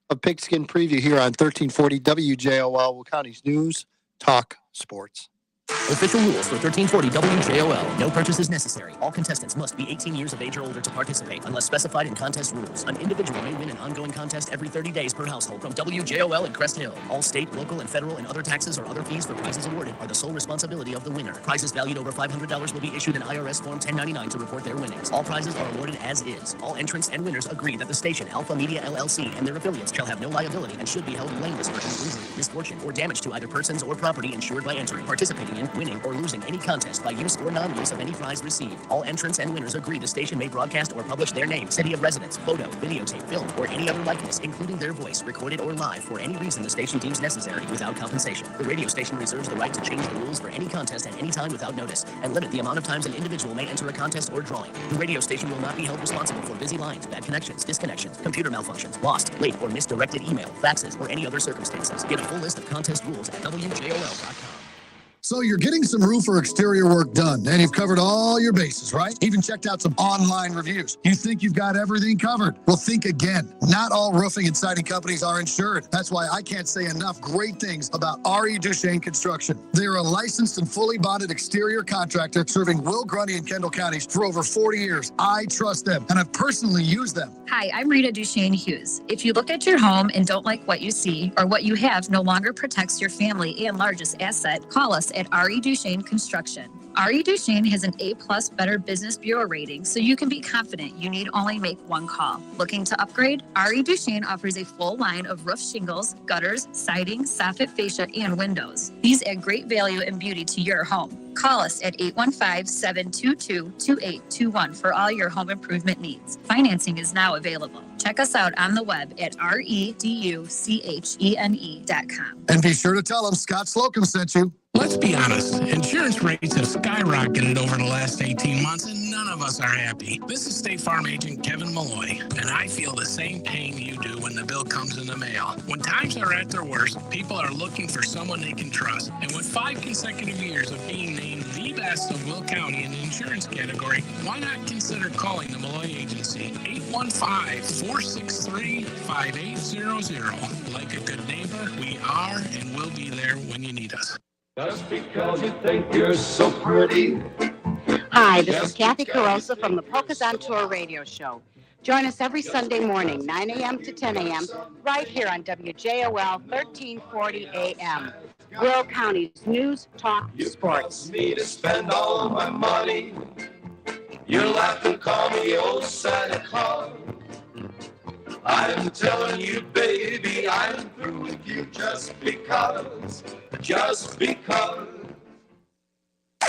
of Pigskin Preview here on 1340 WJOL, Will County's News Talk Sports. Official rules for 1340 WJOL. No purchases necessary. All contestants must be 18 years of age or older to participate, unless specified in contest rules. An individual may win an ongoing contest every 30 days per household from WJOL in Crest Hill. All state, local, and federal and other taxes or other fees for prizes awarded are the sole responsibility of the winner. Prizes valued over $500 will be issued an IRS Form 1099 to report their winnings. All prizes are awarded as is. All entrants and winners agree that the station, Alpha Media LLC, and their affiliates shall have no liability and should be held blameless for any injury, misfortune, or damage to either persons or property insured by entering, participating in, winning, or losing any contest by use or non-use of any prize received. All entrants and winners agree the station may broadcast or publish their name, city of residence, photo, videotape, film, or any other likeness, including their voice, recorded or live, for any reason the station deems necessary without compensation. The radio station reserves the right to change the rules for any contest at any time without notice and limit the amount of times an individual may enter a contest or drawing. The radio station will not be held responsible for busy lines, bad connections, disconnections, computer malfunctions, lost, late, or misdirected email, faxes, or any other circumstances. Get a full list of contest rules at WJOL.com. So you're getting some roof or exterior work done, and you've covered all your bases, right? Even checked out some online reviews. You think you've got everything covered? Well, think again. Not all roofing and siding companies are insured. That's why I can't say enough great things about R.E. Duchesne Construction. They are a licensed and fully bonded exterior contractor serving Will, Grundy, and Kendall counties for over 40 years. I trust them, and I've personally used them. Hi, I'm Rita Duchesne Hughes. If you look at your home and don't like what you see, or what you have no longer protects your family and largest asset, call us at R.E. Duchesne Construction. R.E. Duchesne has an A+ Better Business Bureau rating, so you can be confident you need only make one call. Looking to upgrade? R.E. Duchesne offers a full line of roof shingles, gutters, siding, soffit fascia, and windows. These add great value and beauty to your home. Call us at 815-722-2821 for all your home improvement needs. Financing is now available. Check us out on the web at reduchene.com. And be sure to tell them Scott Slocum sent you. Let's be honest, insurance rates have skyrocketed over the last 18 months and none of us are happy. This is State Farm Agent Kevin Malloy, and I feel the same pain you do when the bill comes in the mail. When times are at their worst, people are looking for someone they can trust. And with 5 consecutive years of being named the best of Will County in the insurance category, why not consider calling the Malloy Agency? 815-463-5800. Like a good neighbor, we are and will be there when you need us. Just because you think you're so pretty. Hi, this is Kathy Carosa from the Polkas on Tour radio show. Join us every Sunday morning, 9 a.m. to 10 a.m., right here on WJOL 1340 a.m. Will County's News Talk Sports. Me to spend all of my money. You laugh and call me old Santa Claus. I'm telling you, baby, I'm through with you just because.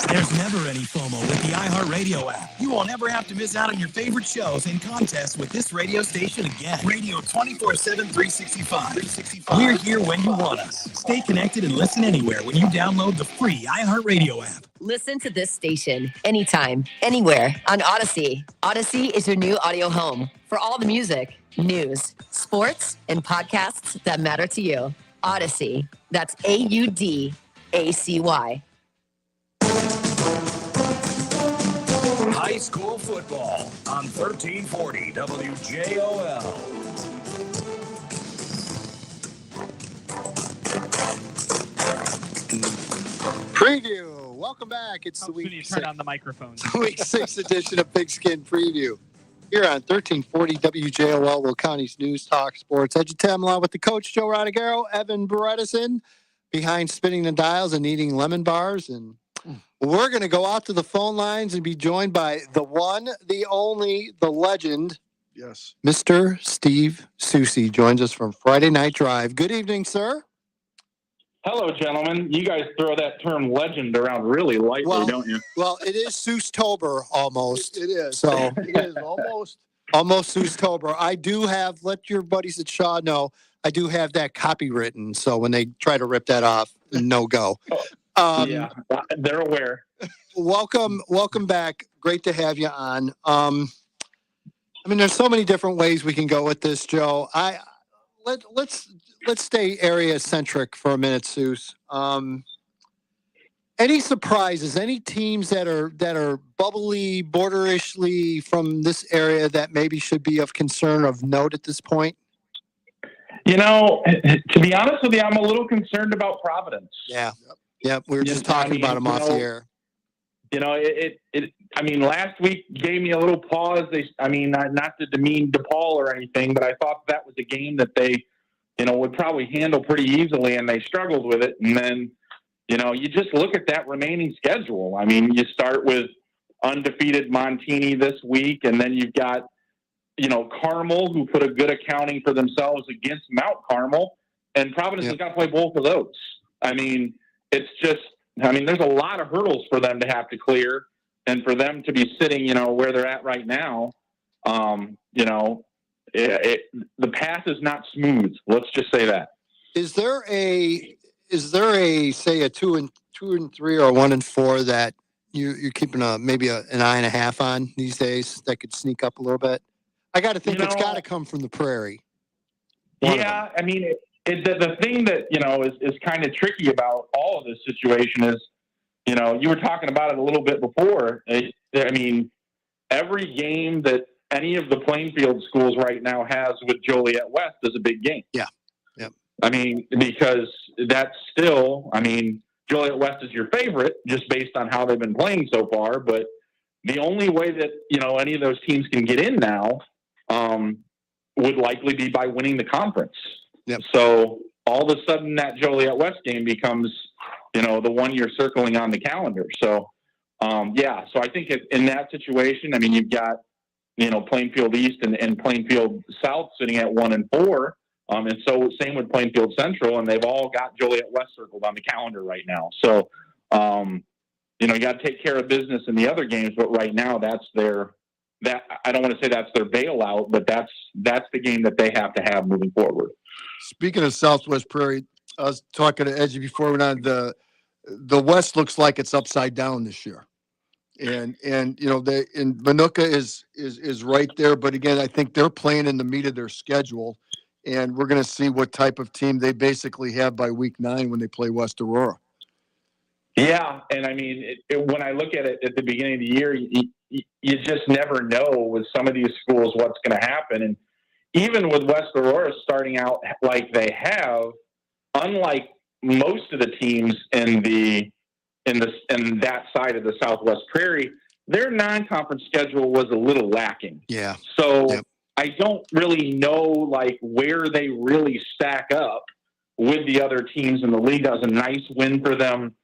There's never any FOMO with the iHeartRadio app. You won't ever have to miss out on your favorite shows and contests with this radio station again. Radio 24/7, 365. We're here when you want us. Stay connected and listen anywhere when you download the free iHeartRadio app. Listen to this station anytime, anywhere on Odyssey. Odyssey is your new audio home for all the music, news, sports, and podcasts that matter to you. Odyssey. That's AUDACY. High school football on 1340 WJOL. Preview. Welcome back. It's the week. Turn on the microphone. Week 6 edition of Pigskin Preview here on 1340 WJOL, Will County's News Talk Sports. Ed along with the coach, Joe Rodegaro, Evan Berettison, behind spinning the dials and eating lemon bars. And we're going to go out to the phone lines and be joined by the one, the only, the legend. Yes. Mr. Steve Susi joins us from Friday Night Drive. Good evening, sir. Hello, gentlemen. You guys throw that term legend around really lightly, don't you? Well, it is Seuss-tober almost. It is. So It is almost. Almost Seuss-tober. I do have, let your buddies at Shaw know, I do have that copywritten. So when they try to rip that off, no go. Yeah, they're aware. Welcome back. Great to have you on. I mean, there's so many different ways we can go with this, Joe. Let's stay area centric for a minute, Seuss. Any surprises? Any teams that are bubbly, borderishly from this area that maybe should be of concern, of note at this point? You know, to be honest with you, I'm a little concerned about Providence. Yeah. Yep. We were just talking about them off the air. You know, I mean, last week gave me a little pause. Not to demean DePaul or anything, but I thought that was a game that they, would probably handle pretty easily, and they struggled with it. And then, you just look at that remaining schedule. I mean, you start with undefeated Montini this week, and then you've got, Carmel, who put a good accounting for themselves against Mount Carmel, and Providence has got to play both of those. I mean, it's just, there's a lot of hurdles for them to have to clear, and for them to be sitting, where they're at right now, the path is not smooth. Let's just say that. Is there a say a 2 and 3 or 1 and 4 that you're keeping maybe an eye and a half on these days that could sneak up a little bit? I got to think it's got to come from the Prairie. Yeah, I mean, the thing that is kind of tricky about all of this situation is, you were talking about it a little bit before. I mean, every game that any of the Plainfield schools right now has with Joliet West is a big game. Yeah. Yep. I mean, because that's still, Joliet West is your favorite just based on how they've been playing so far. But the only way that, any of those teams can get in now would likely be by winning the conference. Yep. So all of a sudden that Joliet West game becomes, the one you're circling on the calendar. So, so I think in that situation, you've got, Plainfield East and Plainfield South sitting at 1 and 4. And so same with Plainfield Central, and they've all got Joliet West circled on the calendar right now. So, you got to take care of business in the other games, but right now I don't want to say that's their bailout, but that's the game that they have to have moving forward. Speaking of Southwest Prairie, I was talking to Edgy before we went on. The West looks like it's upside down this year, and Manuka is right there. But again, I think they're playing in the meat of their schedule, and we're going to see what type of team they basically have by week 9 when they play West Aurora. Yeah, and when I look at it at the beginning of the year, you just never know with some of these schools what's going to happen. And even with West Aurora starting out like they have, unlike most of the teams in that side of the Southwest Prairie, their non-conference schedule was a little lacking. Yeah. So I don't really know where they really stack up with the other teams in the league. That was a nice win for them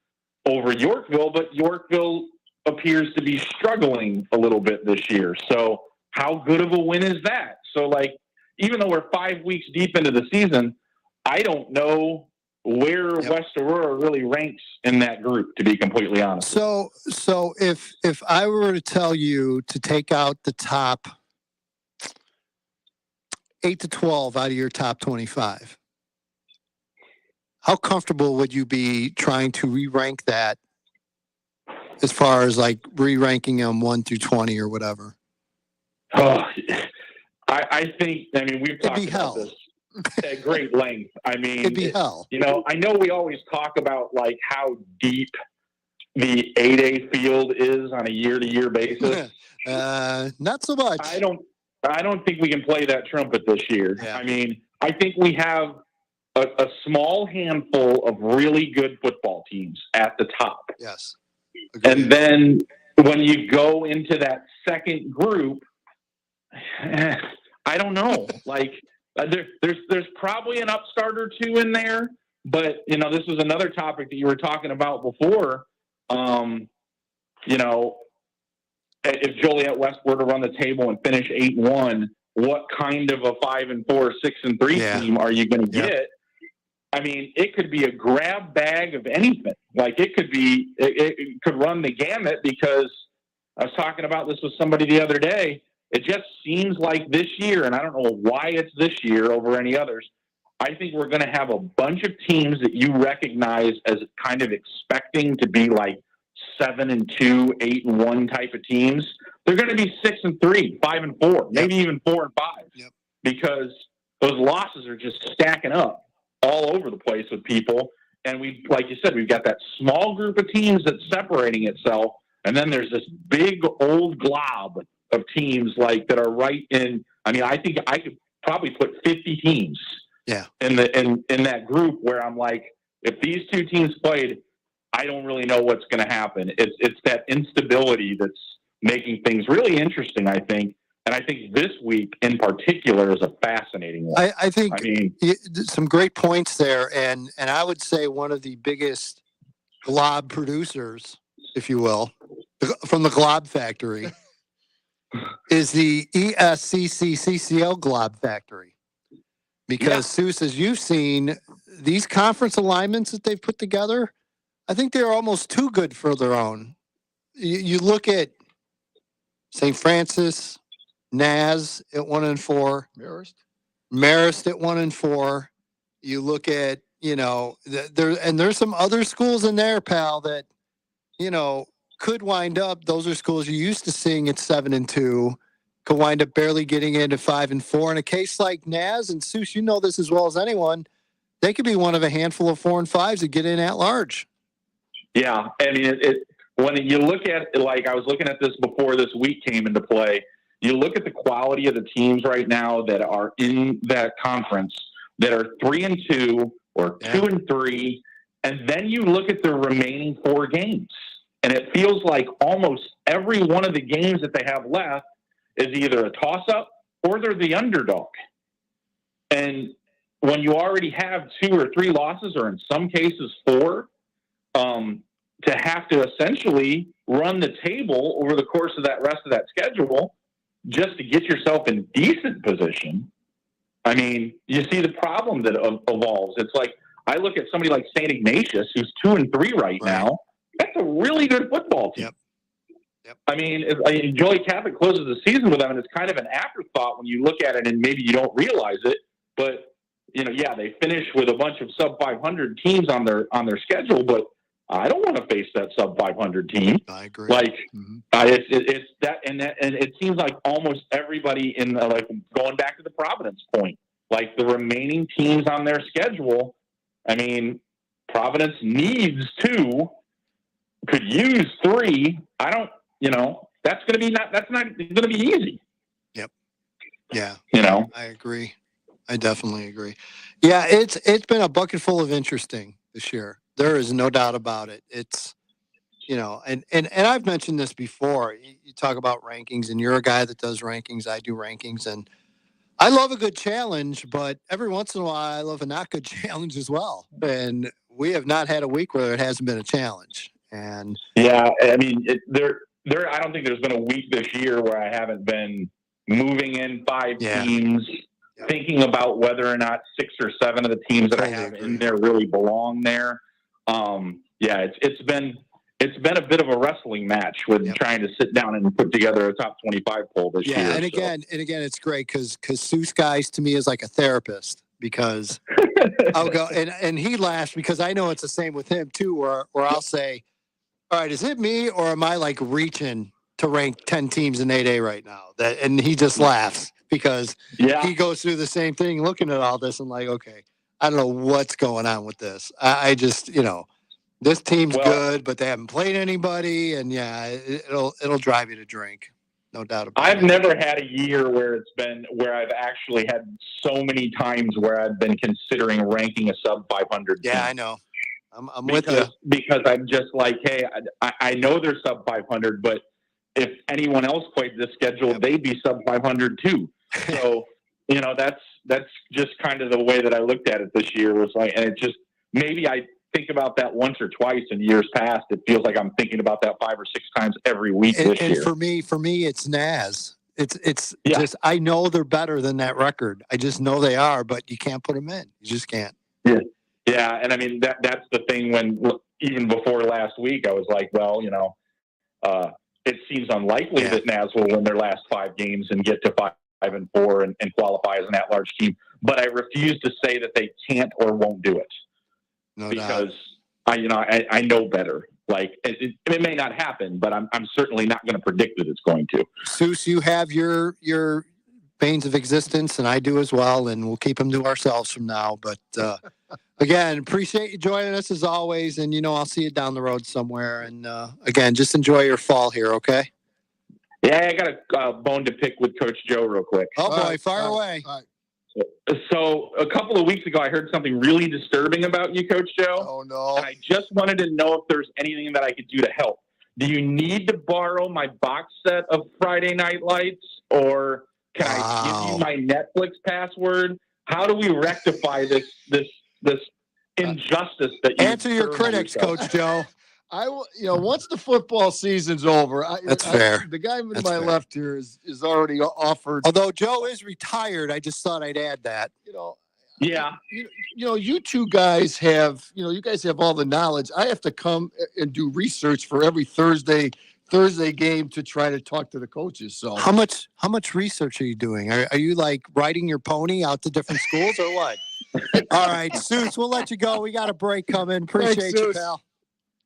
over Yorkville, but Yorkville appears to be struggling a little bit this year. So how good of a win is that? So even though we're 5 weeks deep into the season, I don't know where West Aurora really ranks in that group, to be completely honest. So if I were to tell you to take out the top 8 to 12 out of your top 25, how comfortable would you be trying to re-rank that as far as re-ranking them 1 through 20 or whatever? Oh, I think, we've talked about this at great length. It'd be hell. I know we always talk about how deep the 8A field is on a year-to-year basis. Not so much. I don't think we can play that trumpet this year. Yeah. I think we have a small handful of really good football teams at the top. Yes. Agreed. And then when you go into that second group, I don't know. There's probably an upstart or two in there, but this was another topic that you were talking about before. If Joliet West were to run the table and finish 8-1, what kind of a 5-4, 6-3 team are you going to get? It could be a grab bag of anything. It could run the gamut, because I was talking about this with somebody the other day. It just seems like this year, and I don't know why it's this year over any others, I think we're going to have a bunch of teams that you recognize as kind of expecting to be like 7-2, 8-1 type of teams. They're going to be 6-3, 5-4, maybe even 4-5, because those losses are just stacking up all over the place with people. And we, like you said, we've got that small group of teams that's separating itself, and then there's this big old glob of teams like that are right in. I mean, I think I could probably put 50 teams in that group where I'm like, if these two teams played, I don't really know what's going to happen. It's that instability that's making things really interesting, I think. And I think this week in particular is a fascinating one. I think some great points there. And I would say one of the biggest glob producers, if you will, from the Glob Factory is the ESCCCCL Glob Factory. Because, Seuss, as you've seen, these conference alignments that they've put together, I think they're almost too good for their own. You look at St. Francis, Naz at 1-4, Marist at 1-4. You look at, there's some other schools in there, pal, that, could wind up. Those are schools you're used to seeing at 7-2, could wind up barely getting into 5-4. In a case like Naz and Seuss, you know this as well as anyone, they could be one of a handful of 4-5s that get in at large. Yeah, I mean, when you look at, like, I was looking at this before this week came into play. You look at the quality of the teams right now that are in that conference that are 3-2 or 2-3, and then you look at the remaining 4 games, and it feels like almost every one of the games that they have left is either a toss-up or they're the underdog. And when you already have 2 or 3 losses, or in some cases 4, to have to essentially run the table over the course of that rest of that schedule just to get yourself in decent position. I mean, you see the problem that evolves. It's like, I look at somebody like St. Ignatius, who's 2-3 right now. That's a really good football team. I mean, Joliet Catholic closes the season with them, and it's kind of an afterthought when you look at it and maybe you don't realize it. But, they finish with a bunch of sub-500 teams on their schedule, but I don't want to face that sub-500 team. I agree. Like, it's that, and it seems like almost everybody like going back to the Providence point, like the remaining teams on their schedule. I mean, Providence needs 2, could use 3. I don't, that's going to be that's not going to be easy. Yep. Yeah. I agree. I definitely agree. Yeah, it's been a bucket full of interesting this year. There is no doubt about it. It's, and I've mentioned this before. You talk about rankings, and you're a guy that does rankings. I do rankings, and I love a good challenge, but every once in a while, I love a not good challenge as well. And we have not had a week where it hasn't been a challenge. And yeah, I mean, I don't think there's been a week this year where I haven't been moving in 5 teams, thinking about whether or not 6 or 7 of the teams that I have in there really belong there. It's been a bit of a wrestling match with trying to sit down and put together a top 25 poll this year. And again, it's great because Seuss guys to me is like a therapist, because I'll go and he laughs because I know it's the same with him too, where I'll say, all right, is it me or am I like reaching to rank 10 teams in 8A right now? And he just laughs because he goes through the same thing looking at all this and like, okay, I don't know what's going on with this. I just, this team's good, but they haven't played anybody, and it'll drive you to drink, no doubt about it. I've never had a year where I've actually had so many times where I've been considering ranking a sub 500 team. Yeah, I know. I'm with you. Because I'm just like, hey, I know they're sub 500, but if anyone else played this schedule, they'd be sub 500 too. So, that's just kind of the way that I looked at it this year. Was like, and it just, maybe I think about that once or twice in years past. It feels like I'm thinking about that 5 or 6 times every week this year. And for me, it's Naz. It's just, I know they're better than that record. I just know they are, but you can't put them in. You just can't. Yeah. Yeah. And I mean, that's the thing when, even before last week, I was like, well, it seems unlikely that Naz will win their last 5 games and get to 5-4 and qualify as an at-large team. But I refuse to say that they can't or won't do it because I know better. Like it may not happen, but I'm certainly not going to predict that it's going to. Seuss, you have your veins of existence, and I do as well, and we'll keep them to ourselves from now. But again, appreciate you joining us as always, and I'll see you down the road somewhere. And again, just enjoy your fall here, okay? Yeah, I got a bone to pick with Coach Joe real quick. Oh boy, fire away. So a couple of weeks ago, I heard something really disturbing about you, Coach Joe. Oh, no. And I just wanted to know if there's anything that I could do to help. Do you need to borrow my box set of Friday Night Lights, or can I give you my Netflix password? How do we rectify this injustice that you answer your critics, Coach Joe? I will, once the football season's over, That's fair. The guy to my left here is already offered. Although Joe is retired, I just thought I'd add that. Yeah. You two guys have, you guys have all the knowledge. I have to come and do research for every Thursday game to try to talk to the coaches. So How much research are you doing? Are you like riding your pony out to different schools or what? All right, Seuss, we'll let you go. We got a break coming. Appreciate you, pal.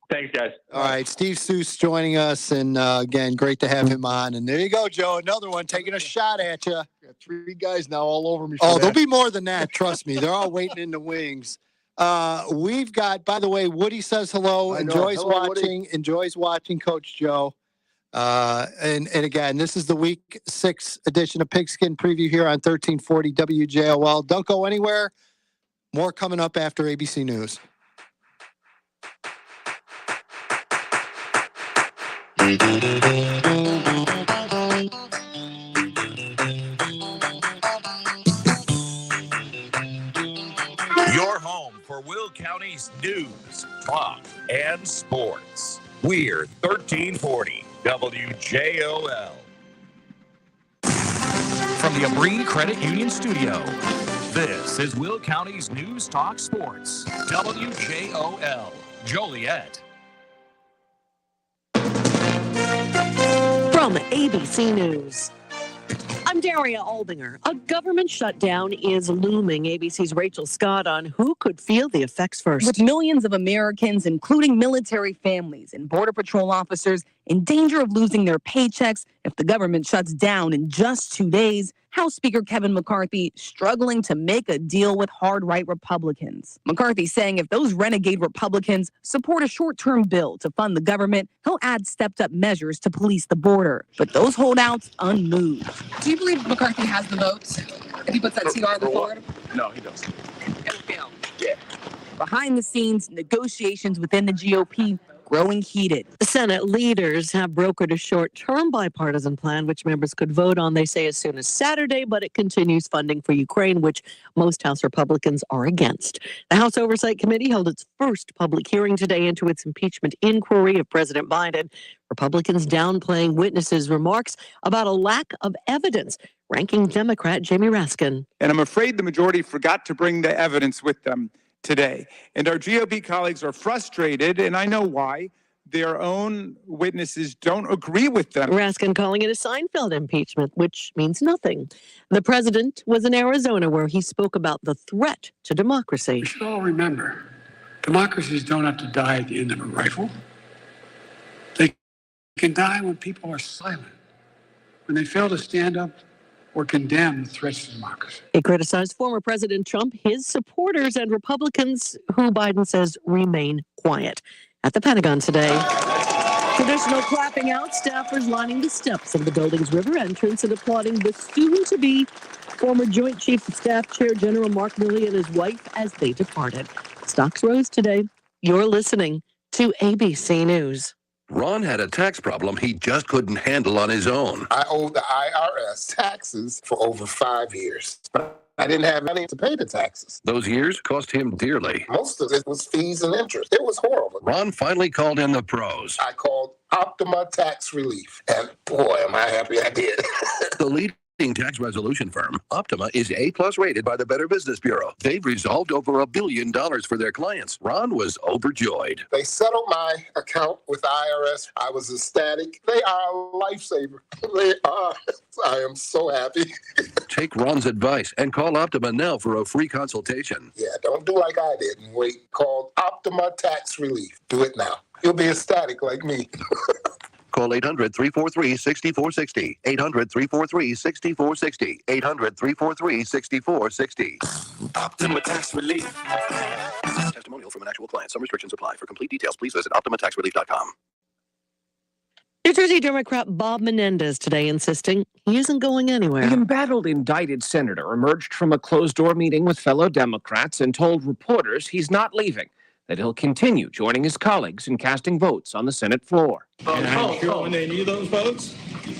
Thanks, guys. All right, Steve Seuss joining us, and again, great to have him on. And there you go, Joe, another one taking a shot at you. Got 3 guys now all over me. Oh, there'll be more than that. Trust me, they're all waiting in the wings. We've got, by the way, Woody says hello. Enjoys watching Coach Joe. And again, this is the week 6 edition of Pigskin Preview here on 1340 WJOL. Don't go anywhere. More coming up after ABC News. Your home for Will County's news, talk, and sports. We're 1340 WJOL. From the Abri Credit Union Studio, this is Will County's News Talk Sports. WJOL, Joliet. From ABC News, I'm Daria Aldinger. A government shutdown is looming. ABC's Rachel Scott on who could feel the effects first. With millions of Americans, including military families and Border Patrol officers, in danger of losing their paychecks if the government shuts down in just 2 days, House Speaker Kevin McCarthy struggling to make a deal with hard-right Republicans. McCarthy saying if those renegade Republicans support a short-term bill to fund the government, he'll add stepped-up measures to police the border. But those holdouts unmoved. Do you believe McCarthy has the votes if he puts that TR on the floor? No, he doesn't. It'll fail. Yeah. Behind the scenes, negotiations within the GOP growing heated. Senate leaders have brokered a short-term bipartisan plan, which members could vote on, they say, as soon as Saturday, but it continues funding for Ukraine, which most House Republicans are against. The House Oversight Committee held its first public hearing today into its impeachment inquiry of President Biden. Republicans downplaying witnesses' remarks about a lack of evidence. Ranking Democrat Jamie Raskin. And I'm afraid the majority forgot to bring the evidence with them today. And our GOP colleagues are frustrated, and I know why. Their own witnesses don't agree with them. Raskin calling it a Seinfeld impeachment, which means nothing. The president was in Arizona where he spoke about the threat to democracy. We should all remember, democracies don't have to die at the end of a rifle. They can die when people are silent, when they fail to stand up or condemn the threats to democracy. He criticized former President Trump, his supporters, and Republicans who Biden says remain quiet. At the Pentagon today, traditional clapping out, staffers lining the steps of the building's river entrance and applauding the soon-to-be former Joint Chiefs of Staff Chair General Mark Milley and his wife as they departed. Stocks rose today. You're listening to ABC News. Ron had a tax problem he just couldn't handle on his own. I owed the IRS taxes for over 5 years. I didn't have money to pay the taxes. Those years cost him dearly. Most of it was fees and interest. It was horrible. Ron finally called in the pros. I called Optima Tax Relief, and boy, am I happy I did. The leader tax resolution firm, Optima is A+ rated by the Better Business Bureau. They've resolved over $1 billion for their clients. Ron was overjoyed. They settled my account with the IRS. I was ecstatic. They are a lifesaver. They are. I am so happy. Take Ron's advice and call Optima now for a free consultation. Yeah, don't do like I did and wait. Call Optima Tax Relief. Do it now. You'll be ecstatic like me. Call 800-343-6460. 800-343-6460. 800-343-6460. Optima Tax Relief. Testimonial from an actual client. Some restrictions apply. For complete details, please visit OptimaTaxRelief.com. New Jersey Democrat Bob Menendez today insisting he isn't going anywhere. The embattled indicted senator emerged from a closed-door meeting with fellow Democrats and told reporters he's not leaving, that he'll continue joining his colleagues in casting votes on the Senate floor. And I'm sure when they need those votes,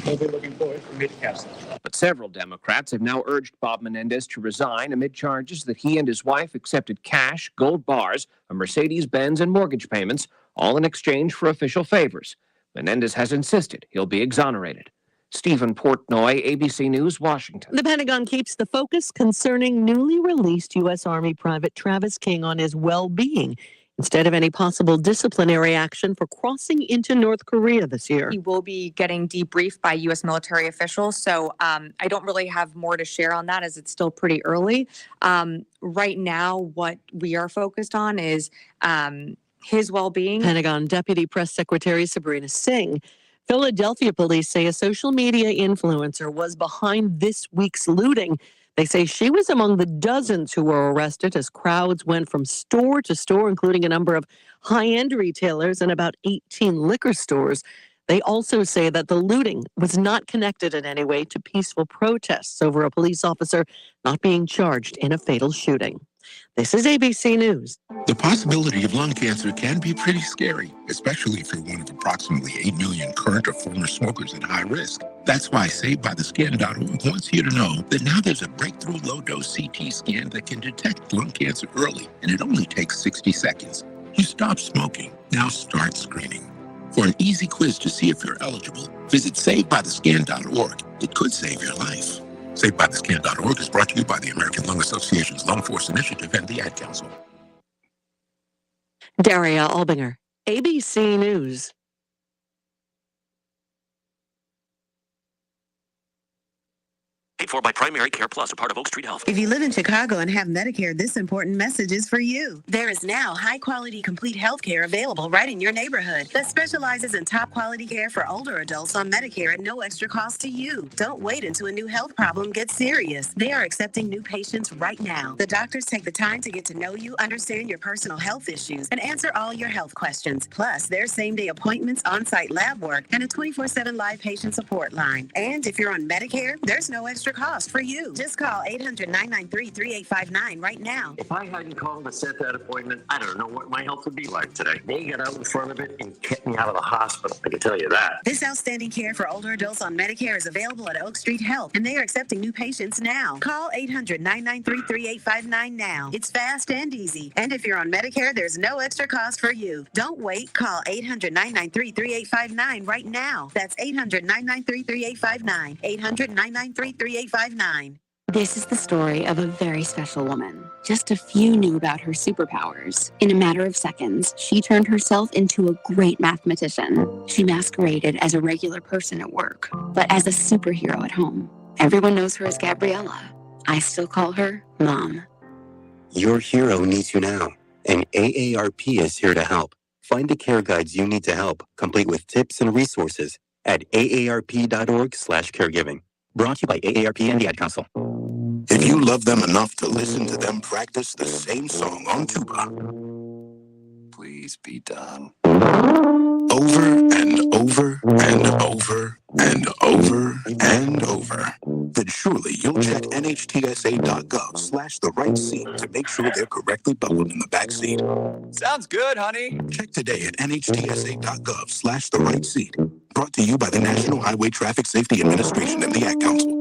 they'll be looking forward for me to cast them. But several Democrats have now urged Bob Menendez to resign amid charges that he and his wife accepted cash, gold bars, a Mercedes-Benz, and mortgage payments, all in exchange for official favors. Menendez has insisted he'll be exonerated. Stephen Portnoy, ABC News, Washington. The Pentagon keeps the focus concerning newly released U.S. Army Private Travis King on his well-being instead of any possible disciplinary action for crossing into North Korea this year. He will be getting debriefed by U.S. military officials, so I don't really have more to share on that as it's still pretty early. Right now, what we are focused on is his well-being. Pentagon Deputy Press Secretary Sabrina Singh. Philadelphia police say a social media influencer was behind this week's looting. They say she was among the dozens who were arrested as crowds went from store to store, including a number of high-end retailers and about 18 liquor stores. They also say that the looting was not connected in any way to peaceful protests over a police officer not being charged in a fatal shooting. This is ABC News. The possibility of lung cancer can be pretty scary, especially if you're one of approximately 8 million current or former smokers at high risk. That's why SaveByTheScan.org wants you to know that now there's a breakthrough low-dose CT scan that can detect lung cancer early, and it only takes 60 seconds. You stop smoking, now start screening. For an easy quiz to see if you're eligible, visit SaveByTheScan.org. It could save your life. SaveByTheScan.org is brought to you by the American Lung Association's Lung Force Initiative and the Ad Council. Daria Albinger, ABC News. Paid for by Primary Care Plus, a part of Oak Street Health. If you live in Chicago and have Medicare, this important message is for you. There is now high-quality, complete health care available right in your neighborhood that specializes in top-quality care for older adults on Medicare at no extra cost to you. Don't wait until a new health problem gets serious. They are accepting new patients right now. The doctors take the time to get to know you, understand your personal health issues, and answer all your health questions. Plus, there's same-day appointments, on-site lab work, and a 24/7 live patient support line. And if you're on Medicare, there's no extra cost for you. Just call 800-993-3859 right now. If I hadn't called to set that appointment, I don't know what my health would be like today. They got out in front of it and kept me out of the hospital. I can tell you that. This outstanding care for older adults on Medicare is available at Oak Street Health, and they are accepting new patients now. Call 800-993-3859 now. It's fast and easy. And if you're on Medicare, there's no extra cost for you. Don't wait. Call 800-993-3859 right now. That's 800-993-3859. 800-993-3859. This is the story of a very special woman. Just a few knew about her superpowers. In a matter of seconds, she turned herself into a great mathematician. She masqueraded as a regular person at work, but as a superhero at home. Everyone knows her as Gabriella. I still call her Mom. Your hero needs you now, and AARP is here to help. Find the care guides you need to help, complete with tips and resources at aarp.org/caregiving. Brought to you by AARP and the Ad Council. If you love them enough to listen to them practice the same song on tuba, please be done. Over and over and over and over and over. Then surely you'll check NHTSA.gov/the right seat to make sure they're correctly buckled in the back seat. Sounds good, honey. Check today at NHTSA.gov/the right seat. Brought to you by the National Highway Traffic Safety Administration and the Ad Council.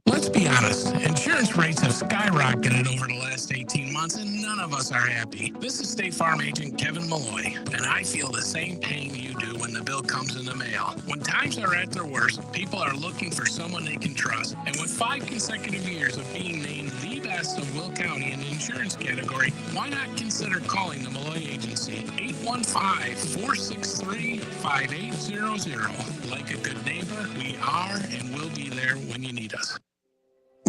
Let's be honest, insurance rates have skyrocketed over the last 18 months, and none of us are happy. This is State Farm agent Kevin Malloy, and I feel the same pain you do when the bill comes in the mail. When times are at their worst, people are looking for someone they can trust, and with 5 consecutive years of being named the best of Will County in the insurance category, why not consider calling the Malloy Agency? 815-463-5800. Like a good neighbor, we are and will be there when you need us.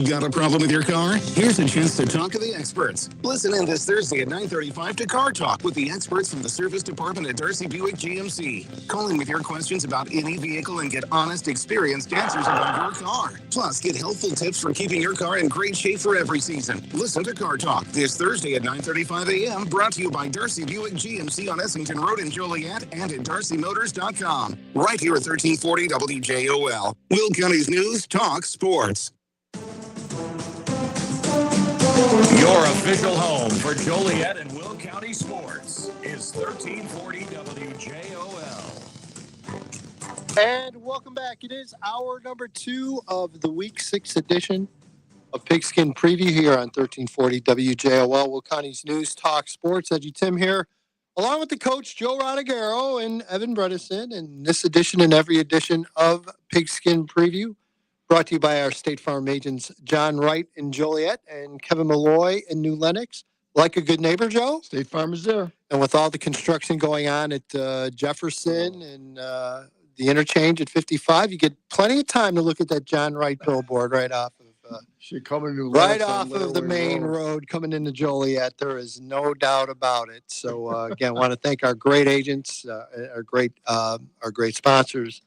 Got a problem with your car? Here's a chance to talk to the experts. Listen in this Thursday at 9:35 to Car Talk with the experts from the Service Department at Darcy Buick GMC. Call in with your questions about any vehicle and get honest, experienced answers about your car. Plus, get helpful tips for keeping your car in great shape for every season. Listen to Car Talk this Thursday at 9:35 a.m. Brought to you by Darcy Buick GMC on Essington Road in Joliet and at darcymotors.com. Right here at 1340 WJOL. Will County's News Talk Sports. Your official home for Joliet and Will County sports is 1340 WJOL. And welcome back. It is hour number 2 of the Week 6 edition of Pigskin Preview here on 1340 WJOL, Will County's News Talk Sports. Edgy Tim here, along with the coach Joe Rodriguero and Evan Bredesen, in this edition and every edition of Pigskin Preview. Brought to you by our State Farm agents, John Wright in Joliet and Kevin Malloy in New Lenox. Like a good neighbor, Joe? State Farm is there. And with all the construction going on at Jefferson and the interchange at 55, you get plenty of time to look at that John Wright billboard right off of right off of the main road coming into Joliet. There is no doubt about it. So again, want to thank our great agents, our great sponsors,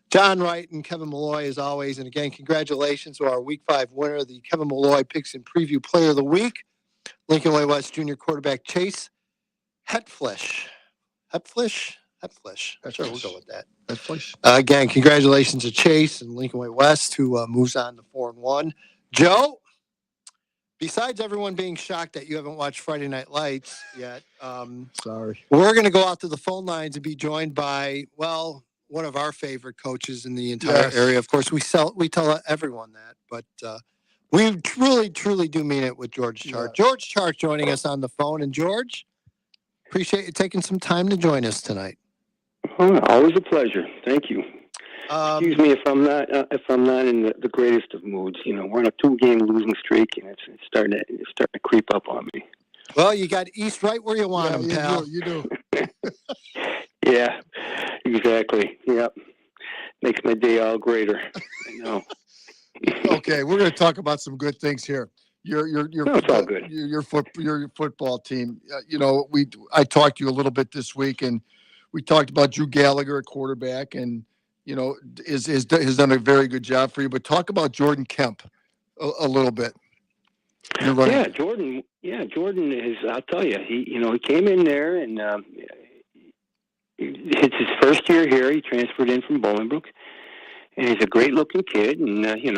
John Wright and Kevin Malloy, as always. And again, congratulations to our Week 5 winner, the Kevin Malloy Pigskin Preview Player of the Week, Lincoln Way West Junior quarterback Chase Hetflish. Sure, we'll go with that. Again, congratulations to Chase and Lincoln Way West, who moves on to 4-1. Joe, besides everyone being shocked that you haven't watched Friday Night Lights yet, sorry, we're going to go out to the phone lines and be joined by, well, one of our favorite coaches in the entire area. Of course, we tell everyone that, but we truly do mean it with George Chart. Yeah. George Chart joining us on the phone. And George, appreciate you taking some time to join us tonight. Always a pleasure. Thank you. Excuse me if I'm not in the greatest of moods. You know, we're on a 2-game losing streak, and it's starting to creep up on me. Well, you got East right where you want them, pal. You do. Yeah, exactly. Yep. Makes my day all greater. I know. Okay, we're going to talk about some good things here. It's all good. Your football team. I talked to you a little bit this week, and we talked about Drew Gallagher at quarterback, and has done a very good job for you. But talk about Jordan Kemp a little bit. Yeah, Jordan is. I'll tell you, he came in there and it's his first year here. He transferred in from Bolingbrook, and he's a great-looking kid. And we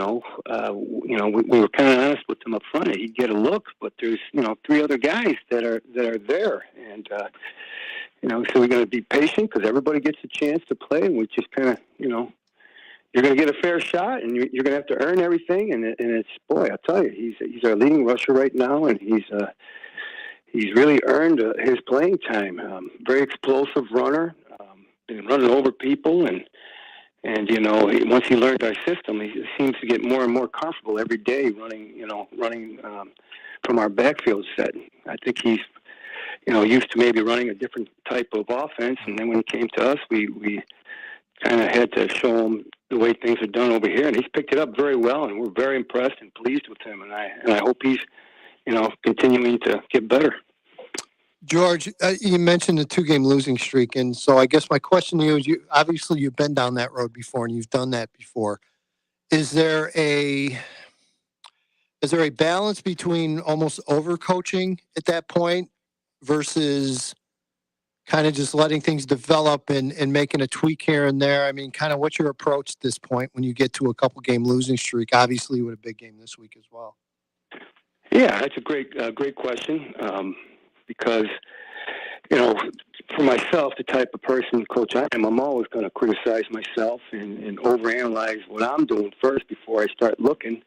were kind of honest with him up front. He'd get a look, but there's 3 other guys that are there, and so we're going to be patient because everybody gets a chance to play, and we just kind of you're going to get a fair shot, and you're going to have to earn everything. And it's, boy, I'll tell you, he's our leading rusher right now, and he's really earned his playing time. Very explosive runner, been running over people, and once he learned our system, he seems to get more and more comfortable every day running from our backfield set. I think he's used to maybe running a different type of offense, and then when he came to us, we kind of had to show him the way things are done over here, and he's picked it up very well, and we're very impressed and pleased with him, and I hope he's continuing to get better. George, you mentioned the 2-game losing streak, and so I guess my question to you is: you've been down that road before, and you've done that before. Is there a balance between almost overcoaching at that point versus kind of just letting things develop and making a tweak here and there? I mean, kind of what's your approach at this point when you get to a couple-game losing streak, obviously with a big game this week as well? Yeah, that's a great question. Because, for myself, the type of person, Coach I am, I'm always going to criticize myself and overanalyze what I'm doing first before I start looking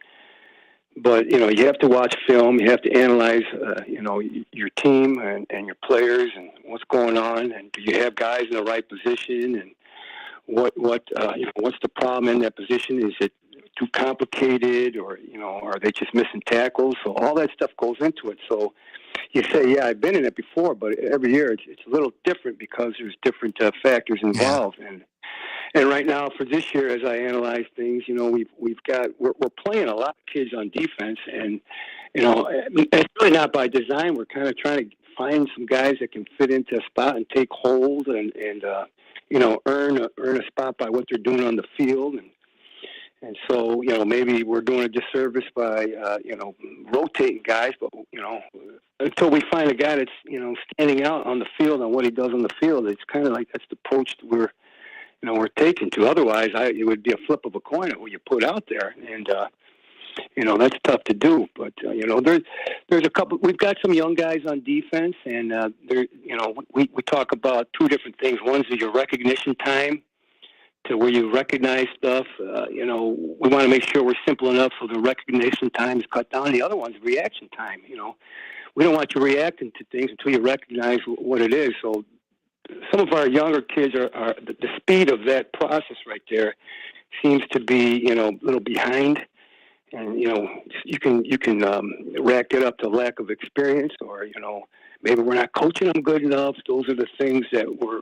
But, you have to watch film. You have to analyze, your team and your players and what's going on. And do you have guys in the right position? And what's the problem in that position? Is it too complicated, or, are they just missing tackles? So all that stuff goes into it. So you say, yeah, I've been in it before, but every year it's a little different because there's different factors involved. Yeah. And right now for this year, as I analyze things, we're playing a lot of kids on defense, and it's really not by design. We're kind of trying to find some guys that can fit into a spot and take hold and earn a spot by what they're doing on the field. And so, maybe we're doing a disservice by, rotating guys, but, until we find a guy that's, standing out on the field on what he does on the field, it's kind of like that's the approach that we're taking to. Otherwise, it would be a flip of a coin at what you put out there. And, that's tough to do. But, there's a couple, we've got some young guys on defense, and, we talk about two different things. One's your recognition time, to where you recognize stuff. We want to make sure we're simple enough so the recognition time is cut down. The other one's reaction time. We don't want you reacting to things until you recognize what it is. So some of our younger kids are the speed of that process right there seems to be, a little behind. And, you can rack it up to lack of experience, or, maybe we're not coaching them good enough. Those are the things that we're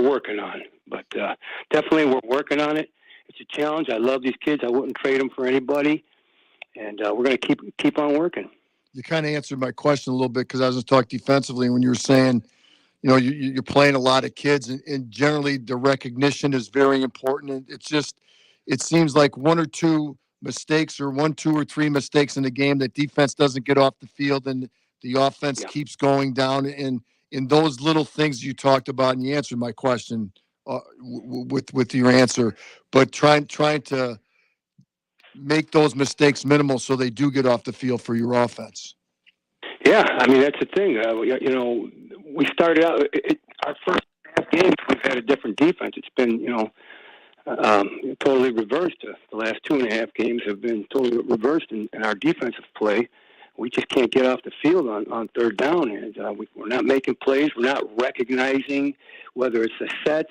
working on. But definitely we're working on it. It's a challenge. I love these kids. I wouldn't trade them for anybody. And we're going to keep on working. You kind of answered my question a little bit, because I was just talking defensively when you were saying, you're playing a lot of kids, and generally the recognition is very important. And it seems like one or two mistakes, or 1, 2, or 3 mistakes in the game, that defense doesn't get off the field and the offense keeps going down. And in those little things you talked about, and you answered my question with your answer, but trying to make those mistakes minimal so they do get off the field for your offense. Yeah, I mean, that's the thing. We started out our first half games. We've had a different defense. It's been totally reversed. The last 2.5 games have been totally reversed in our defensive play. We just can't get off the field on third down, and we're not making plays. We're not recognizing whether it's a set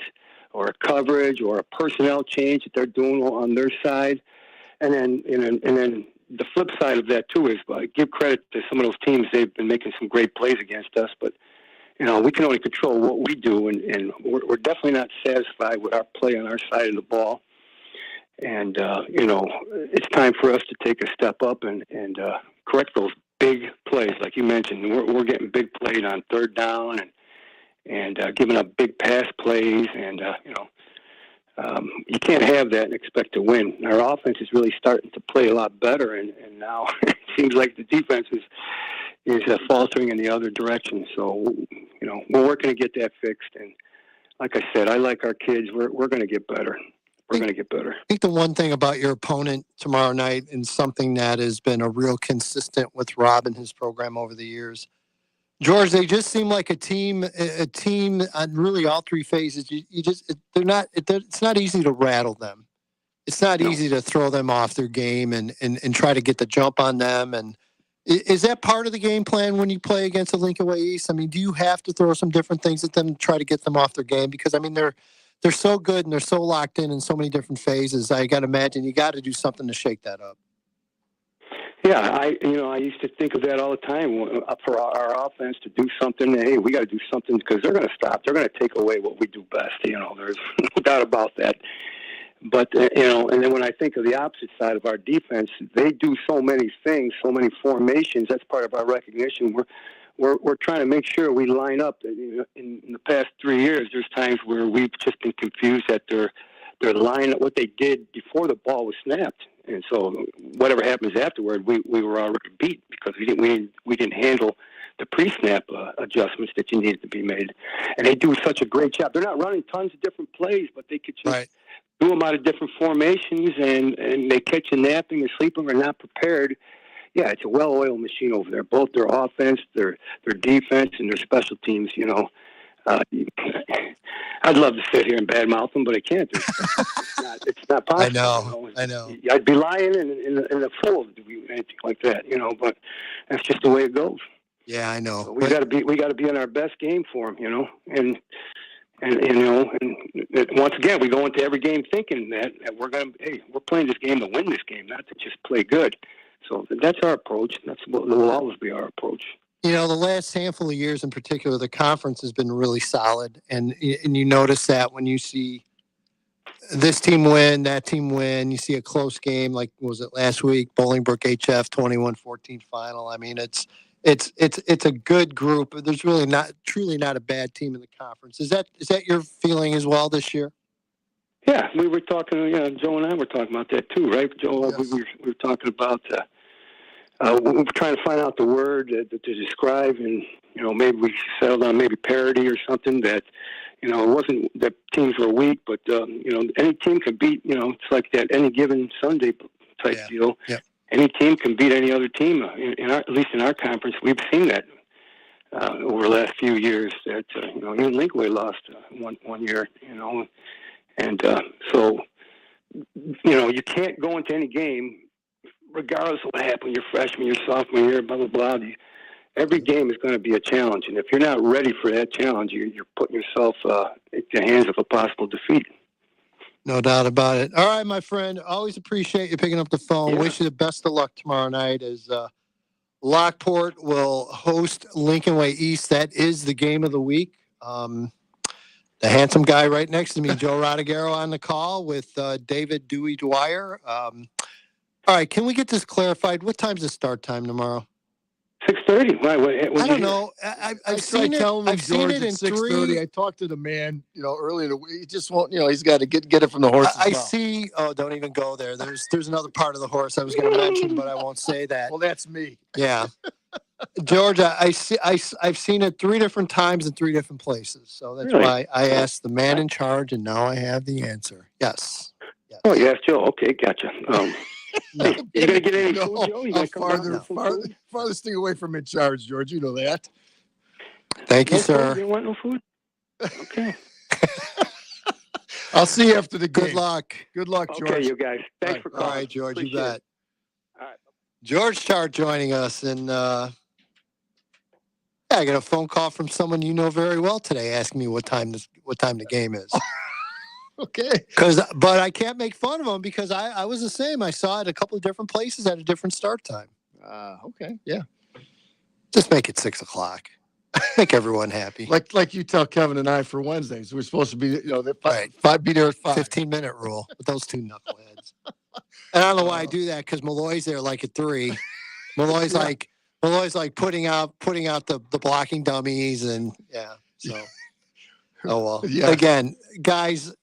or a coverage or a personnel change that they're doing on their side. And then the flip side of that too is give credit to some of those teams. They've been making some great plays against us, but we can only control what we do, and we're definitely not satisfied with our play on our side of the ball. And it's time for us to take a step up and correct those big plays, like you mentioned. We're getting big plays on third down and giving up big pass plays, and you can't have that and expect to win. Our offense is really starting to play a lot better, and now it seems like the defense is faltering in the other direction. So, we're working to get that fixed. And like I said, I like our kids. We're going to get better. We're going to get better. I think the one thing about your opponent tomorrow night, and something that has been a real consistent with Rob and his program over the years, George, they just seem like a team on really all three phases. It's not easy to rattle them. It's not easy to throw them off their game and try to get the jump on them. And is that part of the game plan when you play against the Lincoln Way East? I mean, do you have to throw some different things at them to try to get them off their game? Because, I mean, they're so good and they're so locked in so many different phases. I got to imagine you got to do something to shake that up. Yeah, I used to think of that all the time for our offense to do something. Hey, we got to do something because they're going to stop. They're going to take away what we do best. There's no doubt about that. But, and then when I think of the opposite side of our defense, they do so many things, so many formations. That's part of our recognition. We're trying to make sure we line up. In the past 3 years, there's times where we've just been confused at their line, what they did before the ball was snapped. And so whatever happens afterward, we were already beat because we didn't handle the pre-snap adjustments that you needed to be made. And they do such a great job. They're not running tons of different plays, but they could just do them out of different formations, and they catch you napping or sleeping or not prepared. Yeah, it's a well-oiled machine over there. Both their offense, their defense, and their special teams, I'd love to sit here and badmouth them, but I can't. It's not possible. I know. I'd be lying in a fool to do anything like that, But that's just the way it goes. Yeah, I know. So we got to be in our best game for them, and once again, we go into every game thinking that we're playing this game to win this game, not to just play good. So that's our approach. That's what will always be our approach. The last handful of years in particular, the conference has been really solid. And you notice that when you see this team win, that team win, you see a close game, like, was it last week, Bolingbrook HF 21-14 final. I mean, it's a good group. There's truly not a bad team in the conference. Is that your feeling as well this year? Yeah, we were talking, Joe and I were talking about that too, right? Joe, yes. we were talking about, we were trying to find out the word to describe, and, maybe we settled on maybe parity or something that, it wasn't that teams were weak, but, any team can beat, it's like that any given Sunday type deal. Yeah. Any team can beat any other team, at least in our conference. We've seen that over the last few years that, even Linkway lost one year, And so, you can't go into any game, regardless of what happened your freshman, your sophomore year, blah, blah, blah. Every game is going to be a challenge. And if you're not ready for that challenge, you're putting yourself in the hands of a possible defeat. No doubt about it. All right, my friend. Always appreciate you picking up the phone. Yeah. Wish you the best of luck tomorrow night as Lockport will host Lincoln Way East. That is the game of the week. The handsome guy right next to me, Joe Rodegaro, on the call with David Dewey Dwyer. All right, can we get this clarified? What time's the start time tomorrow? 6:30. Why? I don't know. I've seen it. I've seen it in 6:30. I talked to the man, early in the week. He just won't, he's got to get it from the horse's I mouth. see. Oh, don't even go there. There's another part of the horse I was going to mention, but I won't say that. Well, that's me. Yeah. George, I've seen it 3 different times in 3 different places. So that's Really? why I asked the man in charge, and now I have the answer. Yes. Oh, you asked Joe. Okay, gotcha. No. You gonna get any food, Joe? You I'm gonna come down for some food? farthest thing away from in charge, George. You know that. Thank you, No sir. food? You want no food? Okay. I'll see you after the game. Good luck. Good luck, George. Okay, you guys. Thanks for calling. All right, George, Appreciate you bet. it. All right. George Chart joining us, and I got a phone call from someone you know very well today, asking me what time the game is. Okay. But I can't make fun of him because I was the same. I saw it a couple of different places at a different start time. Okay. Yeah. Just make it 6:00. Make everyone happy. Like you tell Kevin and I for Wednesdays, we're supposed to be, be there at 5. 15-minute rule with those 2 knuckleheads. And I don't know why I do that because Malloy's there like at 3. Malloy's like putting out the blocking dummies and so. Oh well. Yeah. Again, guys,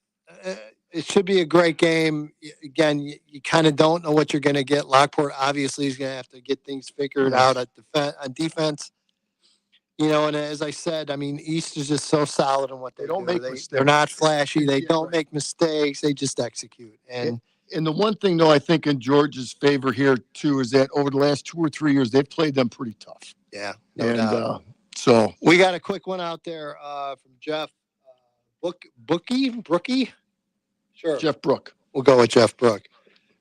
it should be a great game. Again, you kind of don't know what you're going to get. Lockport obviously is going to have to get things figured out on defense. And as I said, I mean, East is just so solid in what they don't do. make mistakes. They're not flashy. They don't make mistakes. They just execute. And the one thing, though, I think in George's favor here, too, is that over the last 2 or 3 years, they've played them pretty tough. Yeah. No doubt. doubt. So we got a quick one out there from Jeff Brookie? Sure. Jeff Brook. We'll go with Jeff Brook.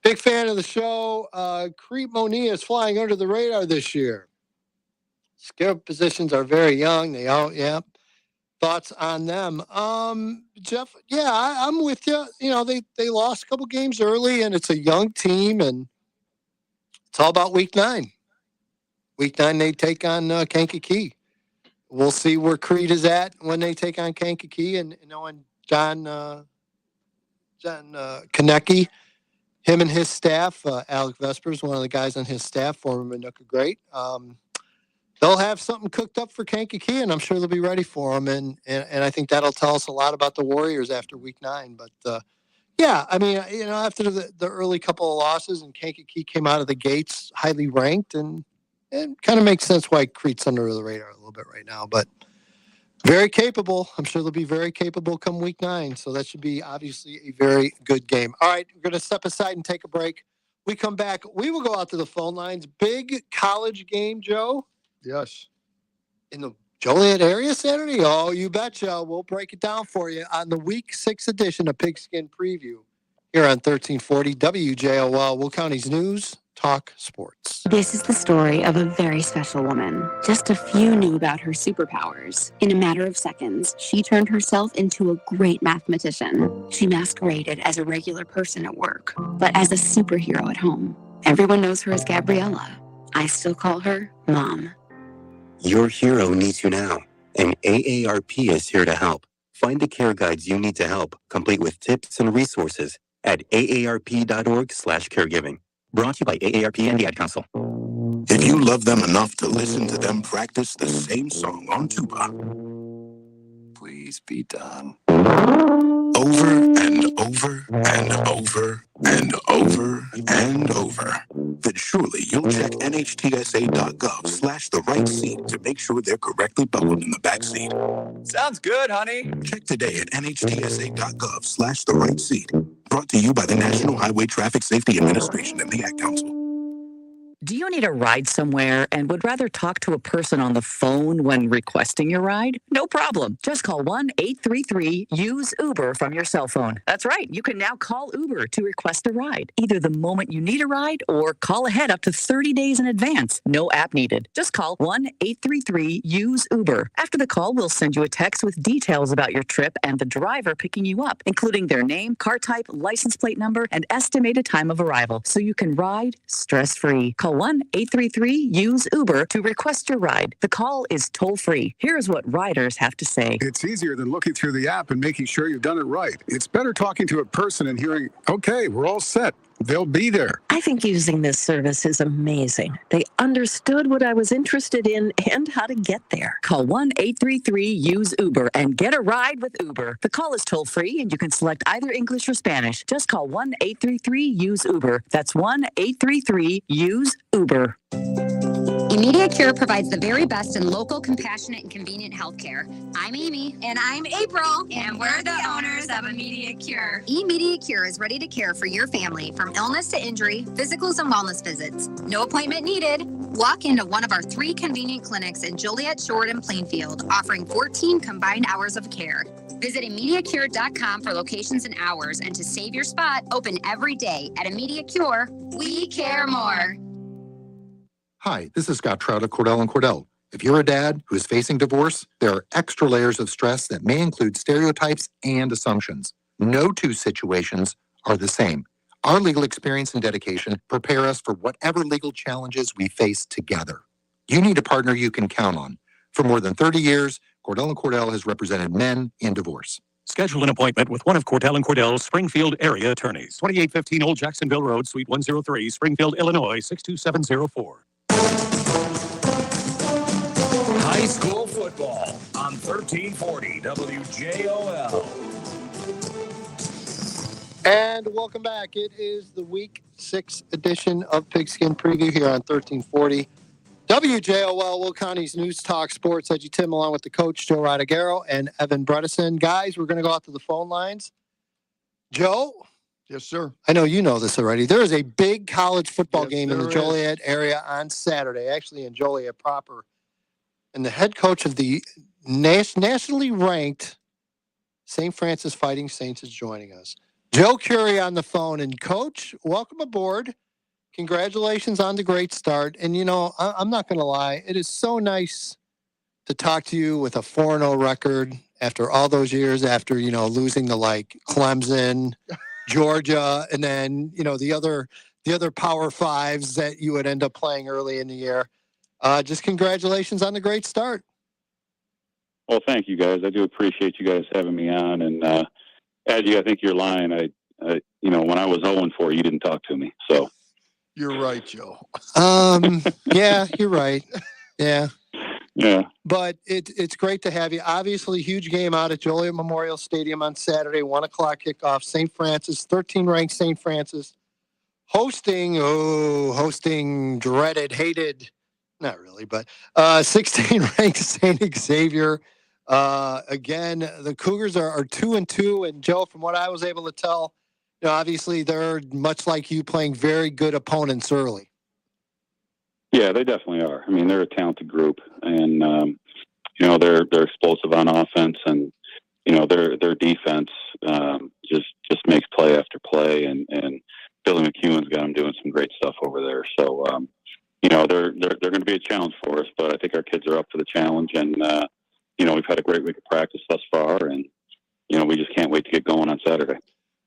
Big fan of the show. Crete Monier is flying under the radar this year. Skill positions are very young. Thoughts on them? Jeff, I'm with you. They lost a couple games early, and it's a young team, and it's all about week 9. Week 9, they take on Kankakee. We'll see where Crete is at when they take on Kankakee, and knowing John Konecki, him and his staff, Alec Vespers, one of the guys on his staff, former Manuka great. They'll have something cooked up for Kankakee, and I'm sure they'll be ready for them. And I think that'll tell us a lot about the Warriors after week 9. But I mean, after the early couple of losses, and Kankakee came out of the gates highly ranked, and it kind of makes sense why Crete's under the radar a little bit right now. But very capable. I'm sure they'll be very capable come week 9. So that should be obviously a very good game. All right, we're going to step aside and take a break. We come back. We will go out to the phone lines. Big college game, Joe. Yes. In the Joliet area Saturday? Oh, you betcha. We'll break it down for you on the Week 6 edition of Pigskin Preview here on 1340 WJOL, Will County's News, Talk Sports. This is the story of a very special woman. Just a few knew about her superpowers. In a matter of seconds, she turned herself into a great mathematician. She masqueraded as a regular person at work, but as a superhero at home. Everyone knows her as Gabriella. I still call her Mom. Your hero needs you now, and AARP is here to help. Find the care guides you need to help, complete with tips and resources at aarp.org/caregiving. Brought to you by AARP and the Ad Council. If you love them enough to listen to them practice the same song on tuba, please be done. Over and over and over and over and over. Then surely you'll check nhtsa.gov/the right seat to make sure they're correctly buckled in the back seat. Sounds good, honey. Check today at nhtsa.gov/the right seat. Brought to you by the National Highway Traffic Safety Administration and the Ad Council. Do you need a ride somewhere and would rather talk to a person on the phone when requesting your ride? No problem. Just call 1-833-USE-UBER from your cell phone. That's right. You can now call Uber to request a ride, either the moment you need a ride or call ahead up to 30 days in advance. No app needed. Just call 1-833-USE-UBER. After the call, we'll send you a text with details about your trip and the driver picking you up, including their name, car type, license plate number, and estimated time of arrival, so you can ride stress-free. Call 1-833-USE-UBER to request your ride. The call is toll-free. Here's what riders have to say. It's easier than looking through the app and making sure you've done it right. It's better talking to a person and hearing, okay, we're all set. They'll be there. I think using this service is amazing. They understood what I was interested in and how to get there. Call 1-833-USE-UBER and get a ride with Uber. The call is toll-free and you can select either English or Spanish. Just call 1-833-USE-UBER. That's 1-833-USE-UBER. Immediate Cure provides the very best in local, compassionate, and convenient healthcare. I'm Amy. And I'm April. And we're the owners of Immediate Cure. Immediate Cure is ready to care for your family from illness to injury, physicals and wellness visits. No appointment needed. Walk into one of our 3 convenient clinics in Joliet, Short, and Plainfield, offering 14 combined hours of care. Visit immediatecure.com for locations and hours, and to save your spot, open every day. At Immediate Cure, we care more. Hi, this is Scott Trout of Cordell & Cordell. If you're a dad who is facing divorce, there are extra layers of stress that may include stereotypes and assumptions. No two situations are the same. Our legal experience and dedication prepare us for whatever legal challenges we face together. You need a partner you can count on. For more than 30 years, Cordell & Cordell has represented men in divorce. Schedule an appointment with one of Cordell & Cordell's Springfield area attorneys. 2815 Old Jacksonville Road, Suite 103, Springfield, Illinois, 62704. High school football on 1340 WJOL. And welcome back. It is the Week 6 edition of Pigskin Preview here on 1340 WJOL, Will County's News Talk Sports. Edgy Tim along with the coach, Joe Rodagero and Evan Bredesen. Guys, we're going to go out to the phone lines. Joe? Yes, sir. I know you know this already. There is a big college football game in the Joliet area on Saturday, actually in Joliet proper. And the head coach of the nationally ranked St. Francis Fighting Saints is joining us. Joe Curie on the phone. And, Coach, welcome aboard. Congratulations on the great start. And, you know, I'm not going to lie. It is so nice to talk to you with a 4-0 record after all those years, after, you know, losing to, like, Clemson, Georgia, and then, you know, the other Power Fives that you would end up playing early in the year. Just congratulations on the great start. Well, thank you, guys. I do appreciate you guys having me on. And, Edgy, I think you're lying. You know, when I was 0-4, you didn't talk to me. So you're right, Joe. Yeah, you're right. Yeah. Yeah. But it's great to have you. Obviously, huge game out at Joliet Memorial Stadium on Saturday, 1 o'clock kickoff. St. Francis, 13-ranked St. Francis, hosting dreaded, hated, not really, but 16-ranked St. Xavier. Again, the Cougars are 2-2, and Joe, from what I was able to tell, you know, obviously they're much like you, playing very good opponents early. Yeah, they definitely are. I mean, they're a talented group, and they're explosive on offense, and their defense just makes play after play, and Billy McEwen's got them doing some great stuff over there. So they're going to be a challenge for us, but I think our kids are up for the challenge, and we've had a great week of practice thus far, and we just can't wait to get going on Saturday.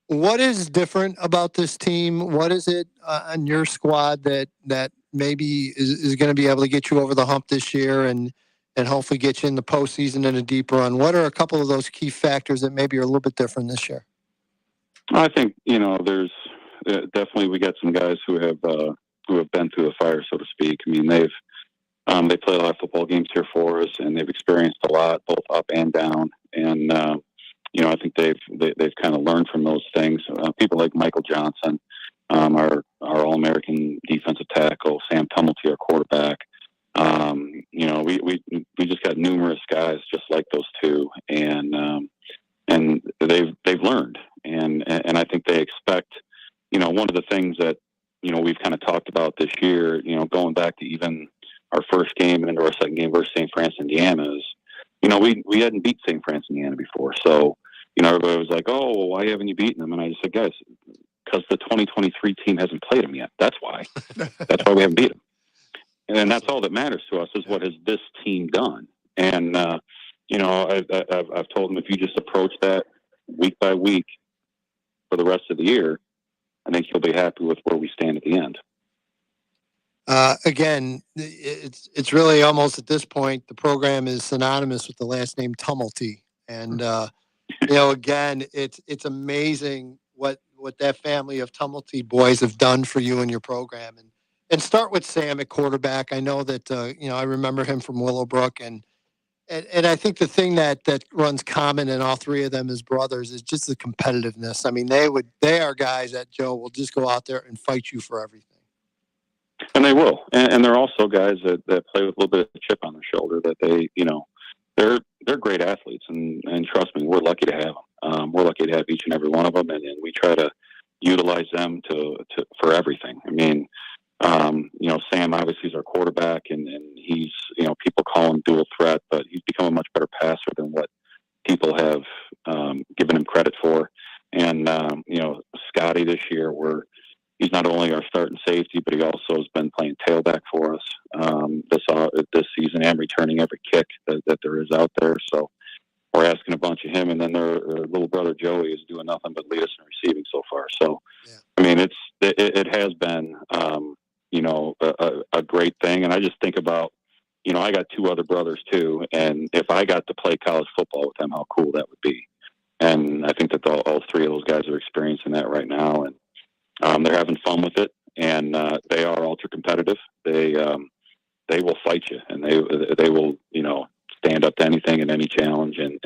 What is different about this team? What is it on your squad that maybe is going to be able to get you over the hump this year and hopefully get you in the postseason in a deep run? What are a couple of those key factors that maybe are a little bit different this year? I think there's definitely we got some guys who have been through the fire, so to speak. I mean, they played a lot of football games here for us, and they've experienced a lot, both up and down. And I think they've kind of learned from those things. People like Michael Johnson, our All-American defensive tackle, Sam Tumulty, our quarterback. We just got numerous guys just like those two, and they've learned, and I think they expect. One of the things that we've kind of talked about this year, going back to even our first game and into our second game versus St. Francis, Indiana, is we hadn't beat St. Francis, Indiana before, so everybody was like, "Oh, well, why haven't you beaten them?" And I just said, "Guys, because the 2023 team hasn't played them yet. That's why. That's why we haven't beat them." And that's all that matters to us is what has this team done. And I've told them if you just approach that week by week for the rest of the year, I think you'll be happy with where we stand at the end. Again, it's really almost at this point the program is synonymous with the last name Tumulty, and again, it's amazing what that family of Tumulty boys have done for you and your program, and start with Sam at quarterback. I know that I remember him from Willowbrook, and I think the thing that runs common in all three of them as brothers is just the competitiveness. I mean, they are guys that Joe will just go out there and fight you for everything. And they will, and they're also guys that play with a little bit of chip on their shoulder. That they're great athletes, and trust me, we're lucky to have them. We're lucky to have each and every one of them, and we try to utilize them for everything. I mean, Sam obviously is our quarterback, and he's people call him dual threat, but he's become a much better passer than what people have given him credit for. And Scotty this year, he's not only our starting safety, but he also has been playing tailback for us this season and returning every kick that there is out there. So we're asking a bunch of him, and then their little brother Joey is doing nothing but lead us in receiving so far. So, I mean, it has been a great thing, and I just think about I got two other brothers too, and if I got to play college football with them, how cool that would be. And I think that all three of those guys are experiencing that right now, and they're having fun with it, and they are ultra competitive. They will fight you, and they will stand up to anything and any challenge, and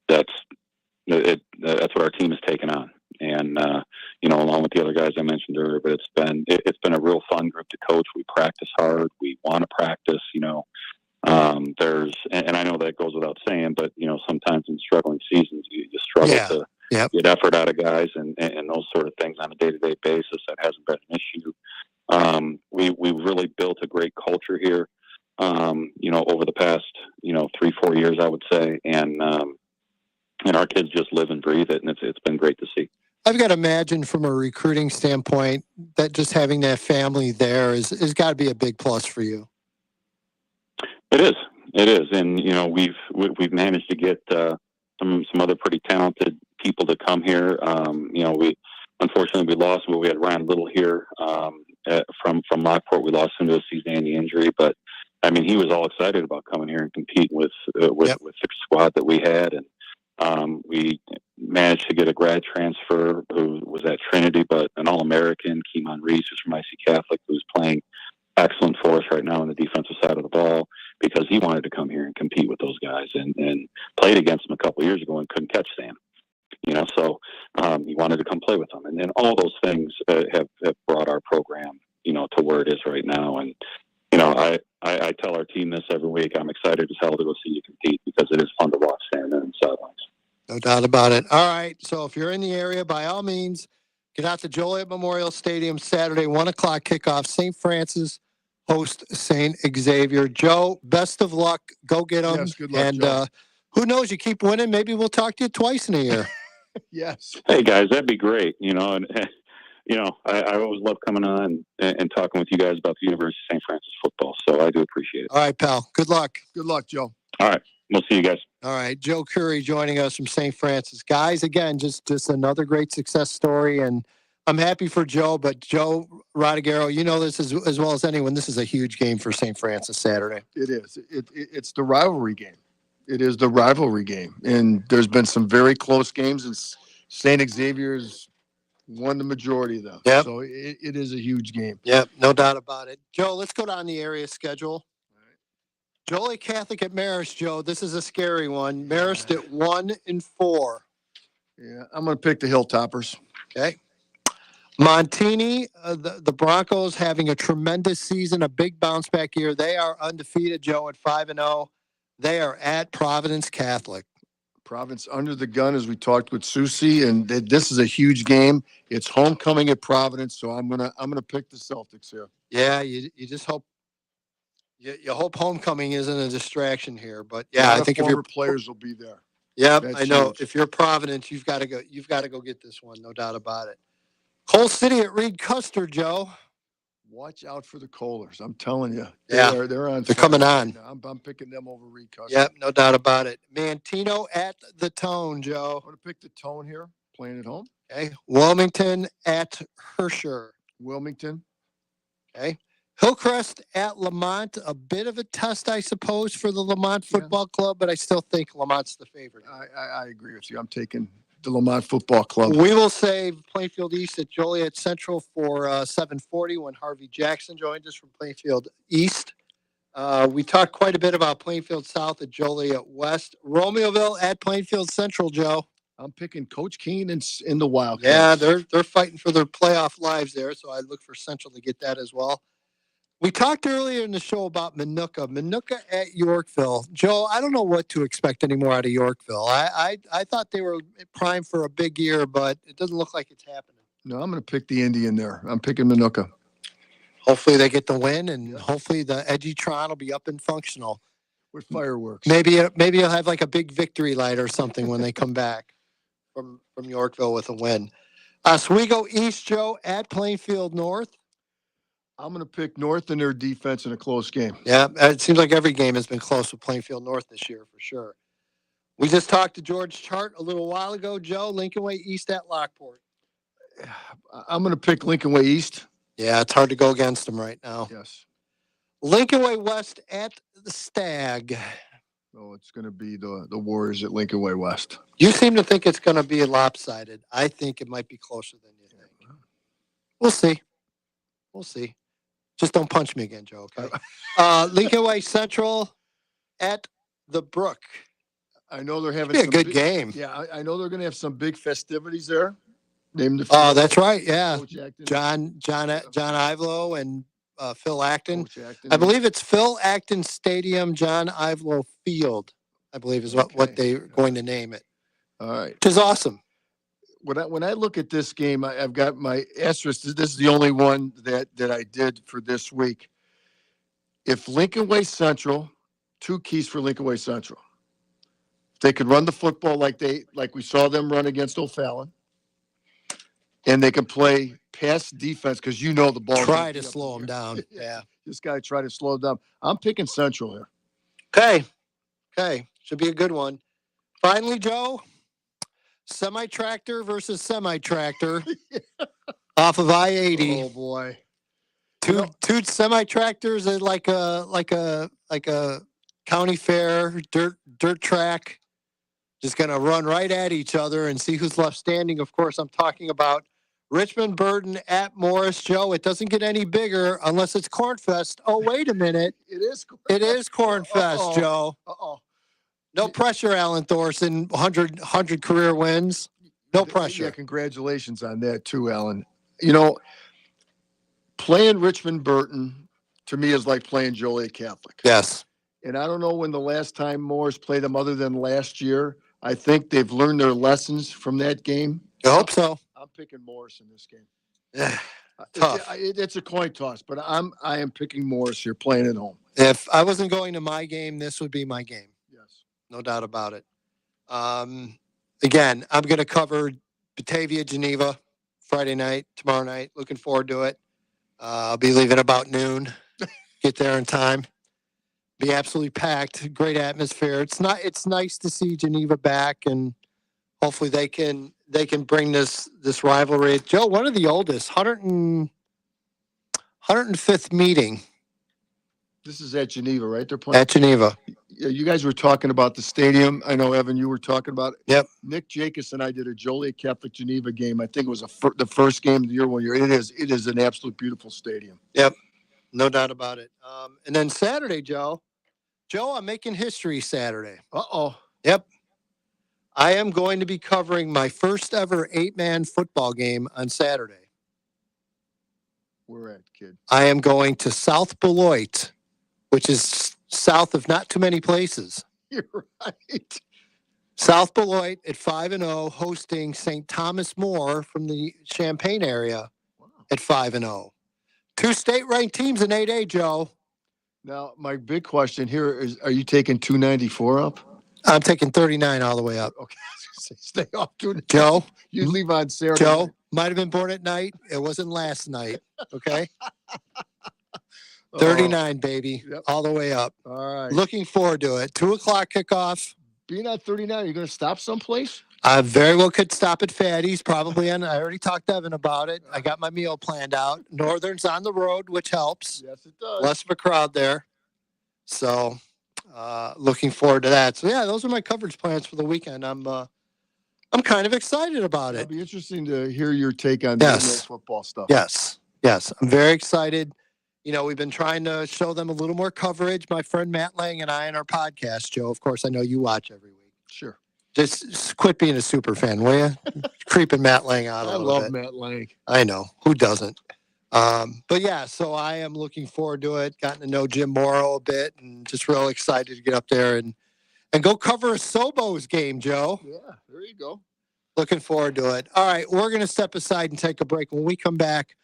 that's what our team has taken on, and along with the other guys I mentioned earlier. But it's been a real fun group to coach. We practice hard. We want to practice. And I know that goes without saying, but sometimes in struggling seasons you struggle to get effort out of guys and those sort of things on a day-to-day basis. That hasn't been an issue. We've really built a great culture here, over the past, 3-4 years, I would say. And our kids just live and breathe it. And it's been great to see. I've got to imagine from a recruiting standpoint that just having that family there is got to be a big plus for you. It is. And, we've managed to get some other pretty talented people to come here. Unfortunately we lost, but we had Ryan Little here from Lockport. We lost him to a season injury, but I mean, he was all excited about coming here and competing with the squad that we had. And we managed to get a grad transfer who was at Trinity, but an All-American, Keemon Reese, who's from IC Catholic, who's playing excellent for us right now on the defensive side of the ball, because he wanted to come here and compete with those guys, and played against them a couple of years ago and couldn't catch Sam. So he wanted to come play with them, and then all those things have brought our program, to where it is right now. And I tell our team this every week. I'm excited as hell to go see you compete, because it is fun to watch standing in the sidelines. No doubt about it. All right, so if you're in the area, by all means, get out to Joliet Memorial Stadium Saturday, 1:00 kickoff. St. Francis host St. Xavier. Joe, best of luck. Go get them. Yes, good luck, And Joe. who knows? You keep winning. Maybe we'll talk to you twice in a year. Yes. Hey guys, that'd be great. And I always love coming on and talking with you guys about the University of St. Francis football. So I do appreciate it. All right, pal. Good luck. Good luck, Joe. All right. We'll see you guys. All right. Joe Curry joining us from St. Francis. Guys, again, just another great success story. And I'm happy for Joe, but Joe Rodriguero, you know this as well as anyone. This is a huge game for St. Francis Saturday. It is. It's the rivalry game. It is the rivalry game. And there's been some very close games, and St. Xavier's won the majority of them. Yep. So it is a huge game. Yep, no doubt about it. Joe, let's go down the area schedule. Joliet Catholic at Marist, Joe. This is a scary one. Marist at 1-4. Yeah, I'm going to pick the Hilltoppers. Okay. Montini, the Broncos having a tremendous season, a big bounce back year. They are undefeated, Joe, at 5-0. They are at Providence Catholic. Providence under the gun, as we talked with Susie, and this is a huge game. It's homecoming at Providence, so I'm gonna pick the Celtics here. Yeah, you just hope you hope homecoming isn't a distraction here, but yeah, I think if your players will be there. Yeah, That's I know. huge. If you're Providence, you've got to go. You've got to go get this one, no doubt about it. Coal City at Reed Custer, Joe. Watch out for the Kohlers. I'm telling you. Yeah. They're on. They're coming fire on. right now. I'm picking them over Reed Custer. Yep, no doubt about it. Mantino at the Tone, Joe. I'm going to pick the Tone here, playing at home. Okay. Wilmington at Herscher. Wilmington. Okay. Hillcrest at Lamont. A bit of a test, I suppose, for the Lamont Football Club, but I still think Lamont's the favorite. I agree with you. I'm taking the Lamont Football Club. We will save Plainfield East at Joliet Central for 7:40 when Harvey Jackson joins us from Plainfield East. We talked quite a bit about Plainfield South at Joliet West. Romeoville at Plainfield Central, Joe. I'm picking Coach Keene in the Wildcats. Yeah, they're fighting for their playoff lives there, so I look for Central to get that as well. We talked earlier in the show about Minooka. Minooka at Yorkville. Joe, I don't know what to expect anymore out of Yorkville. I thought they were primed for a big year, but it doesn't look like it's happening. No, I'm going to pick the Indian there. I'm picking Minooka. Hopefully they get the win, and hopefully the Edgytron will be up and functional. With fireworks. Maybe you'll have like a big victory light or something when they come back from Yorkville with a win. Oswego East, Joe, at Plainfield North. I'm going to pick North and their defense in a close game. Yeah, it seems like every game has been close with Plainfield North this year for sure. We just talked to George Chart a little while ago, Joe. Lincoln Way East at Lockport. I'm going to pick Lincoln Way East. Yeah, it's hard to go against them right now. Yes. Lincoln Way West at the Stag. Oh, it's going to be the Warriors at Lincoln Way West. You seem to think it's going to be lopsided. I think it might be closer than you think. We'll see. We'll see. Just don't punch me again, Joe, okay? Lincoln Way Central at the Brook. I know they're having It'll be a good game. Yeah, I know they're going to have some big festivities there. Oh, that's right. Yeah. Coach Acton. John Ivelo and Phil Acton. Coach Acton. I believe it's Phil Acton Stadium, John Ivelo Field, I believe is what they're going to name it. All right. Which is awesome. When I look at this game, I've got my asterisk. This is the only one that I did for this week. If Lincoln Way Central, two keys for Lincoln Way Central. If they could run the football like we saw them run against O'Fallon, and they can play pass defense because the ball. Try to slow them down. Yeah. This guy tried to slow them down. I'm picking Central here. Okay. Should be a good one. Finally, Joe. Semi-tractor versus semi-tractor off of I-80. Oh boy, two semi-tractors at like a county fair dirt track, just gonna run right at each other and see who's left standing. Of course, I'm talking about Richmond Burton at Morris, Joe. It doesn't get any bigger unless it's Cornfest. Oh, wait a minute, it is. It is Cornfest, Joe. Uh-oh. No pressure, Alan Thorson. 100 career wins. No pressure. Yeah, congratulations on that too, Alan. Playing Richmond Burton to me is like playing Joliet Catholic. Yes. And I don't know when the last time Morris played them other than last year. I think they've learned their lessons from that game. I hope so. I'm picking Morris in this game. Tough. It's a coin toss, but I am picking Morris here, playing at home. If I wasn't going to my game, this would be my game. Yes. No doubt about it. Again, I'm going to cover Batavia, Geneva, Friday night, tomorrow night. Looking forward to it. I'll be leaving about noon. Get there in time. Be absolutely packed. Great atmosphere. It's nice to see Geneva back, and hopefully they can bring this rivalry. Joe, one of the oldest, 105th meeting. This is at Geneva, right? They're playing At Geneva. You guys were talking about the stadium. I know, Evan, you were talking about it. Yep. Nick Jacobs and I did a Joliet Catholic Geneva game. I think it was the first game of the year one year. It is an absolute beautiful stadium. Yep. No doubt about it. And then Saturday, Joe, I'm making history Saturday. Uh-oh. Yep. I am going to be covering my first ever 8-man football game on Saturday. Where at, kid? I am going to South Beloit, which is south of not too many places. You're right. South Beloit at 5-0, hosting St. Thomas More from the Champaign area at 5-0. 2 state-ranked teams in 8A, Joe. Now, my big question here is, are you taking 294 up? I'm taking 39 all the way up. Okay. Stay off 290. Joe? You leave on Saturday. Joe, might have been born at night. It wasn't last night, okay? 39, baby, Yep. all the way up. All right. Looking forward to it. 2:00 kickoff. Being at 39, are you going to stop someplace? I very well could stop at Fatty's, probably. And I already talked to Evan about it. I got my meal planned out. Northern's on the road, which helps. Yes, it does. Less of a crowd there. So, looking forward to that. So, yeah, those are my coverage plans for the weekend. I'm kind of excited about it. It'll be interesting to hear your take on Yes. the football stuff. Yes. I'm very excited. You know, we've been trying to show them a little more coverage. My friend Matt Lang and I in our podcast, Joe. Of course, I know you watch every week. Sure. Just quit being a super fan, will you? Creeping Matt Lang out a I little love bit. Matt Lang. I know. Who doesn't? But yeah, so I am looking forward to it. Gotten to know Jim Morrow a bit and just real excited to get up there and go cover a Sobos game, Joe. Yeah, there you go. Looking forward to it. All right, we're going to step aside and take a break. When we come back,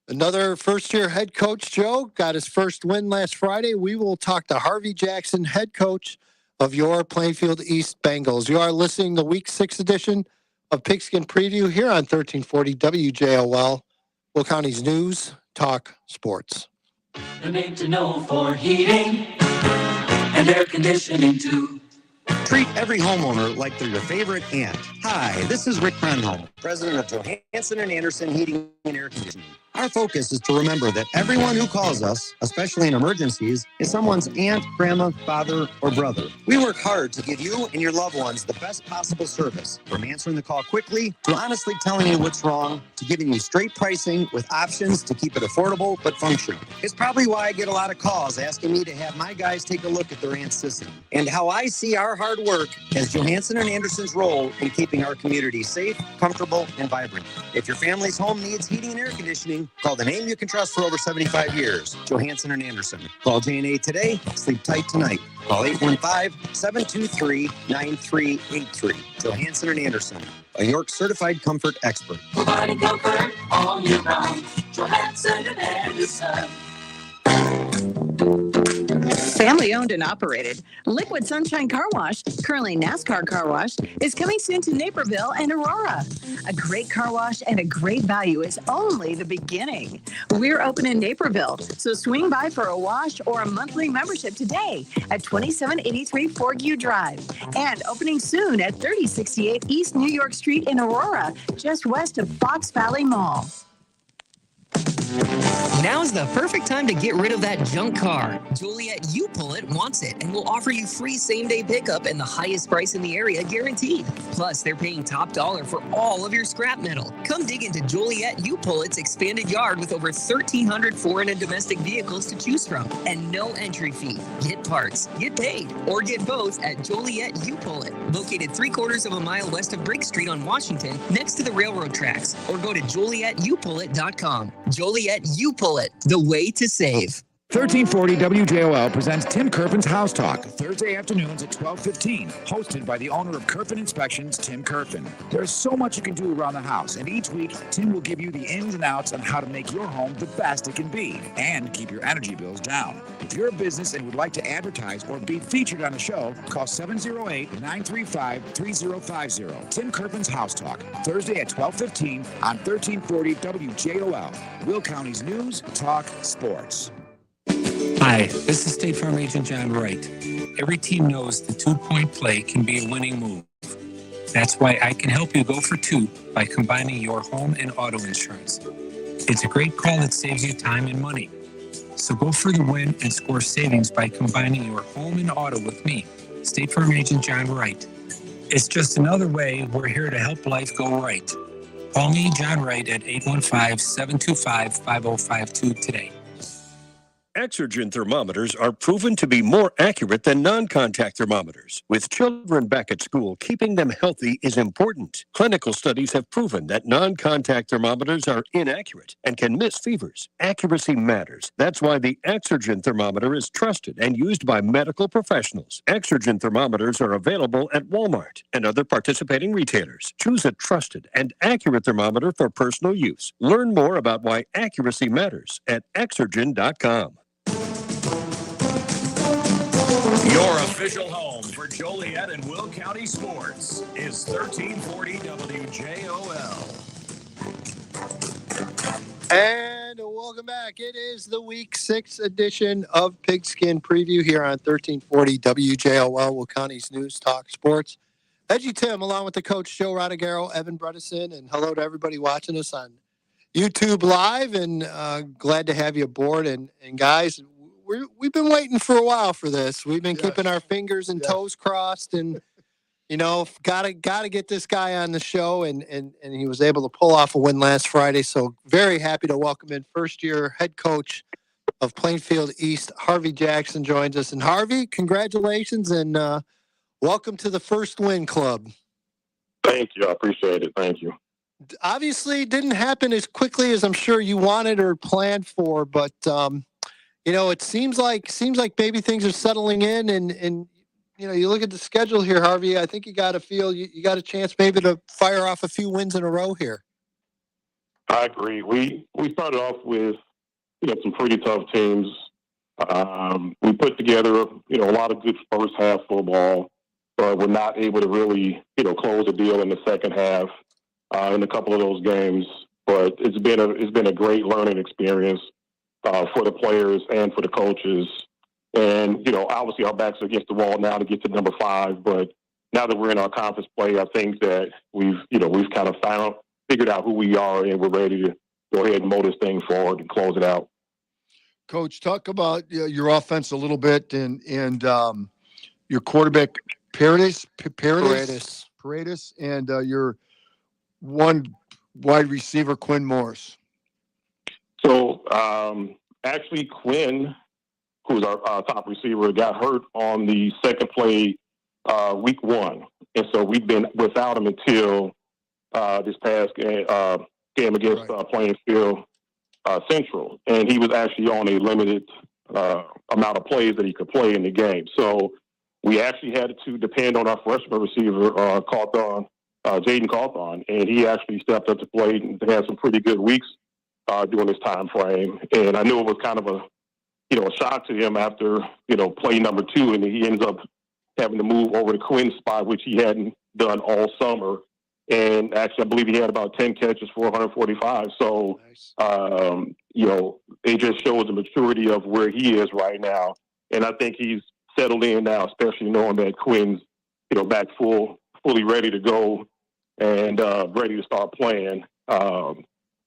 another first-year head coach, Joe, got his first win last Friday. We will talk to Harvey Jackson, head coach of your Plainfield East Bengals. You are listening to Week 6 edition of Pigskin Preview here on 1340 WJOL, Will County's News, Talk, Sports. The name to know for heating and air conditioning too. Treat every homeowner like they're your favorite aunt. Hi, this is Rick Brenholm, president of Johansson and Anderson Heating and Air Conditioning. Our focus is to remember that everyone who calls us, especially in emergencies, is someone's aunt, grandma, father, or brother. We work hard to give you and your loved ones the best possible service, from answering the call quickly to honestly telling you what's wrong to giving you straight pricing with options to keep it affordable but functional. It's probably why I get a lot of calls asking me to have my guys take a look at their aunt's system and how I see our hard work as Johansson and Anderson's role in keeping our community safe, comfortable, and vibrant. If your family's home needs heating and air conditioning, call the name you can trust for over 75 years, Johansson and Anderson. Call J&A today, sleep tight tonight. Call 815-723-9383. Johansson and Anderson, a York certified comfort expert. Providing comfort all year round. Johansson and Anderson. Family owned and operated, Liquid Sunshine Car Wash, currently NASCAR Car Wash, is coming soon to Naperville and Aurora. A great car wash and a great value is only the beginning. We're open in Naperville, so swing by for a wash or a monthly membership today at 2783 Fortview Drive, and opening soon at 3068 East New York Street in Aurora, just west of Fox Valley Mall. Now's the perfect time to get rid of that junk car. Joliet You Pull It wants it and will offer you free same-day pickup and the highest price in the area guaranteed. Plus, they're paying top dollar for all of your scrap metal. Come dig into Joliet You Pull It's expanded yard with over 1,300 foreign and domestic vehicles to choose from and no entry fee. Get parts, get paid, or get both at Joliet You Pull It. Located 3/4 of a mile west of Brigg Street on Washington, next to the railroad tracks, or go to JolietYouPullIt.com. Joliet You Pull It, the way to save. 1340 WJOL presents Tim Kerpen's House Talk, Thursday afternoons at 12:15, hosted by the owner of Kerpen Inspections, Tim Kerpen. There's so much you can do around the house, and each week, Tim will give you the ins and outs on how to make your home the best it can be and keep your energy bills down. If you're a business and would like to advertise or be featured on the show, call 708-935-3050. Tim Kerpen's House Talk, Thursday at 12:15 on 1340 WJOL, Will County's News, Talk, Sports. Hi, this is State Farm Agent John Wright. Every team knows the two-point play can be a winning move. That's why I can help you go for two by combining your home and auto insurance. It's a great call that saves you time and money. So go for the win and score savings by combining your home and auto with me, State Farm Agent John Wright. It's just another way we're here to help life go right. Call me, John Wright, at 815-725-5052 today. Exergen thermometers are proven to be more accurate than non-contact thermometers. With children back at school, keeping them healthy is important. Clinical studies have proven that non-contact thermometers are inaccurate and can miss fevers. Accuracy matters. That's why the Exergen thermometer is trusted and used by medical professionals. Exergen thermometers are available at Walmart and other participating retailers. Choose a trusted and accurate thermometer for personal use. Learn more about why accuracy matters at Exergen.com. Your official home for Joliet and Will County sports is 1340 WJOL. And welcome back. It is the Week 6 edition of Pigskin Preview here on 1340 WJOL, Will County's News, Talk, Sports. Edgy Tim, along with the coach Joe Rodegaro, Evan Bredesen, and hello to everybody watching us on YouTube Live, and glad to have you aboard. And guys, we've been waiting for a while for this. We've been keeping our fingers and toes crossed, and gotta get this guy on the show, and he was able to pull off a win last Friday. So very happy to welcome in first-year head coach of Plainfield East, Harvey Jackson, joins us. And Harvey, congratulations, and welcome to the First Win Club. Thank you. I appreciate it. Thank you. Obviously, it didn't happen as quickly as I'm sure you wanted or planned for, but it seems like maybe things are settling in, and you look at the schedule here, Harvey. I think you got to feel you got a chance maybe to fire off a few wins in a row here. I agree. We started off with some pretty tough teams. We put together a lot of good first half football, but we're not able to really close the deal in the second half in a couple of those games. But it's been a great learning experience for the players and for the coaches. And, obviously our backs are against the wall now to get to number 5. But now that we're in our conference play, I think that we've kind of figured out who we are, and we're ready to go ahead and mow this thing forward and close it out. Coach, talk about your offense a little bit and your quarterback, Paredes, and your one wide receiver, Quinn Morris. So, actually, Quinn, who's our top receiver, got hurt on the second play week 1. And so we've been without him until this past game against Plainfield Central. And he was actually on a limited amount of plays that he could play in the game. So we actually had to depend on our freshman receiver, Jaden Cawthon. And he actually stepped up to play and had some pretty good weeks during this time frame. And I knew it was kind of a shock to him after, play number 2, and he ends up having to move over to Quinn's spot, which he hadn't done all summer. And actually, I believe he had about 10 catches for 145. So, it just shows the maturity of where he is right now. And I think he's settled in now, especially knowing that Quinn's, back fully ready to go and ready to start playing.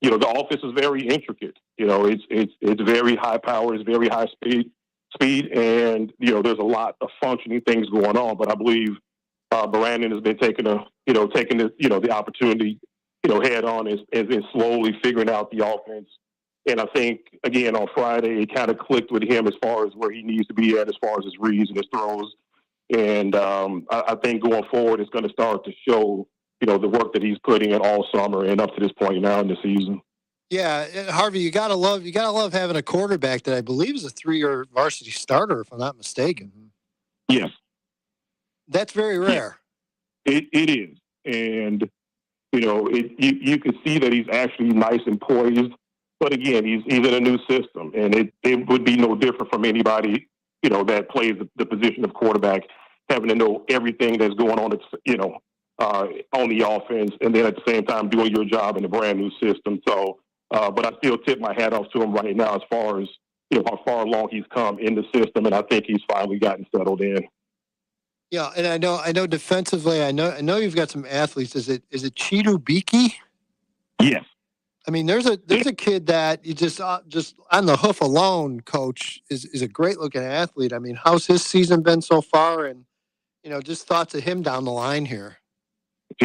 The offense is very intricate. It's very high power, it's very high speed, and there's a lot of functioning things going on. But I believe Brandon has been taking the opportunity, head on and slowly figuring out the offense. And I think again on Friday it kind of clicked with him as far as where he needs to be at as far as his reads and his throws. And I think going forward it's going to start to show the work that he's putting in all summer and up to this point now in the season. Yeah, Harvey, you gotta love having a quarterback that I believe is a 3-year varsity starter, if I'm not mistaken. Yes, That's very rare. it is, and you can see that he's actually nice and poised. But again, he's in a new system, and it would be no different from anybody that plays the position of quarterback, having to know everything that's going on. On the offense, and then at the same time doing your job in a brand new system. So, but I still tip my hat off to him right now as far as how far along he's come in the system, and I think he's finally gotten settled in. Yeah, and I know defensively, I know you've got some athletes. Is it Chidu Biki? Yes. I mean, there's a kid that you just on the hoof alone, coach, is a great looking athlete. I mean, how's his season been so far? And just thoughts of him down the line here.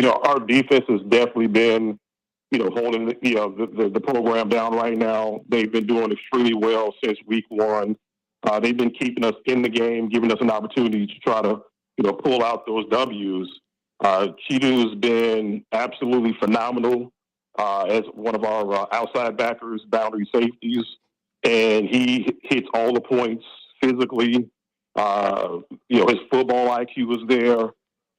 Our defense has definitely been, holding the program down right now. They've been doing extremely well since week one. They've been keeping us in the game, giving us an opportunity to try to, pull out those W's. Chidu's been absolutely phenomenal as one of our outside backers, boundary safeties, and he hits all the points physically. His football IQ is there.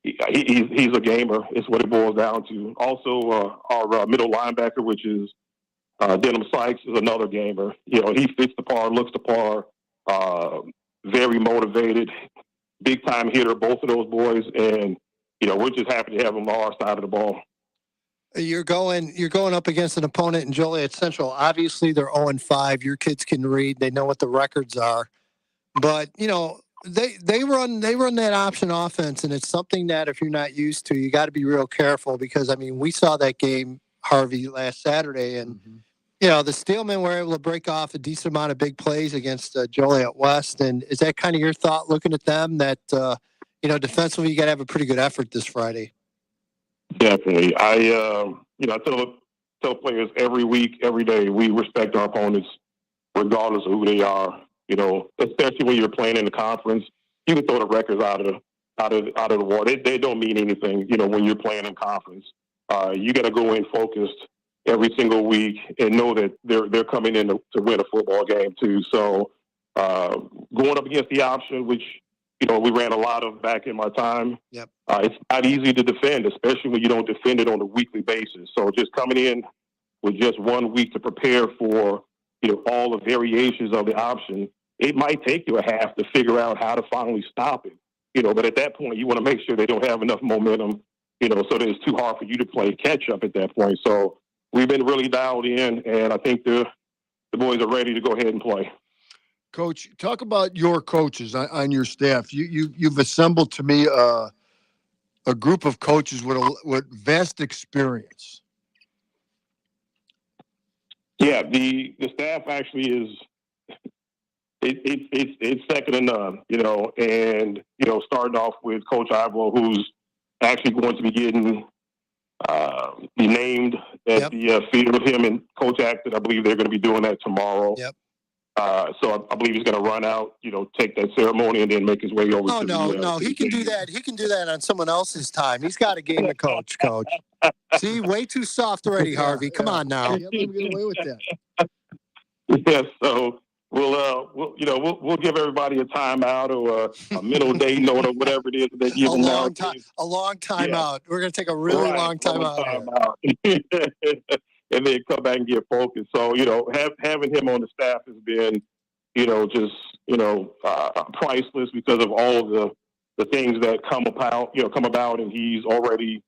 He's a gamer. Is what it boils down to. Also, our middle linebacker, which is Denham Sykes, is another gamer. He fits the par, looks the par. Very motivated, big time hitter. Both of those boys, and we're just happy to have them on our side of the ball. You're going up against an opponent in Joliet Central. Obviously, they're 0-5. Your kids can read. They know what the records are, but They run that option offense, and it's something that if you're not used to, you got to be real careful because, I mean, we saw that game, Harvey, last Saturday, and, the Steelmen were able to break off a decent amount of big plays against Joliet West. And is that kind of your thought looking at them that, defensively you got to have a pretty good effort this Friday? Definitely. I tell players every week, every day, we respect our opponents regardless of who they are. Especially when you're playing in the conference, you can throw the records out of the water. They don't mean anything, when you're playing in conference. You got to go in focused every single week and know that they're coming in to win a football game too. So going up against the option, which we ran a lot of back in my time. Yep. It's not easy to defend, especially when you don't defend it on a weekly basis. So just coming in with just 1 week to prepare for all the variations of the option, it might take you a half to figure out how to finally stop it. But at that point, you want to make sure they don't have enough momentum, so that it's too hard for you to play catch up at that point. So we've been really dialed in, and I think the boys are ready to go ahead and play. Coach, talk about your coaches on your staff. You've assembled to me a group of coaches with vast experience. Yeah, the staff actually is it's second to none, and starting off with Coach Ivo, who's actually going to be getting be named at the field with him and Coach Acton. I believe they're going to be doing that tomorrow. Yep. So I believe he's going to run out, take that ceremony and then make his way over. Oh, no, he can do that. He can do that on someone else's time. He's got a game to coach. See, way too soft already, Harvey. Come on now. Yeah, let me get away with that. Yeah, so we'll give everybody a timeout or a middle day note or whatever it is that they give them now. A long time out. We're going to take a really long time out. And then come back and get focused. So, having him on the staff has been, priceless because of all of the things that come about, and he's already,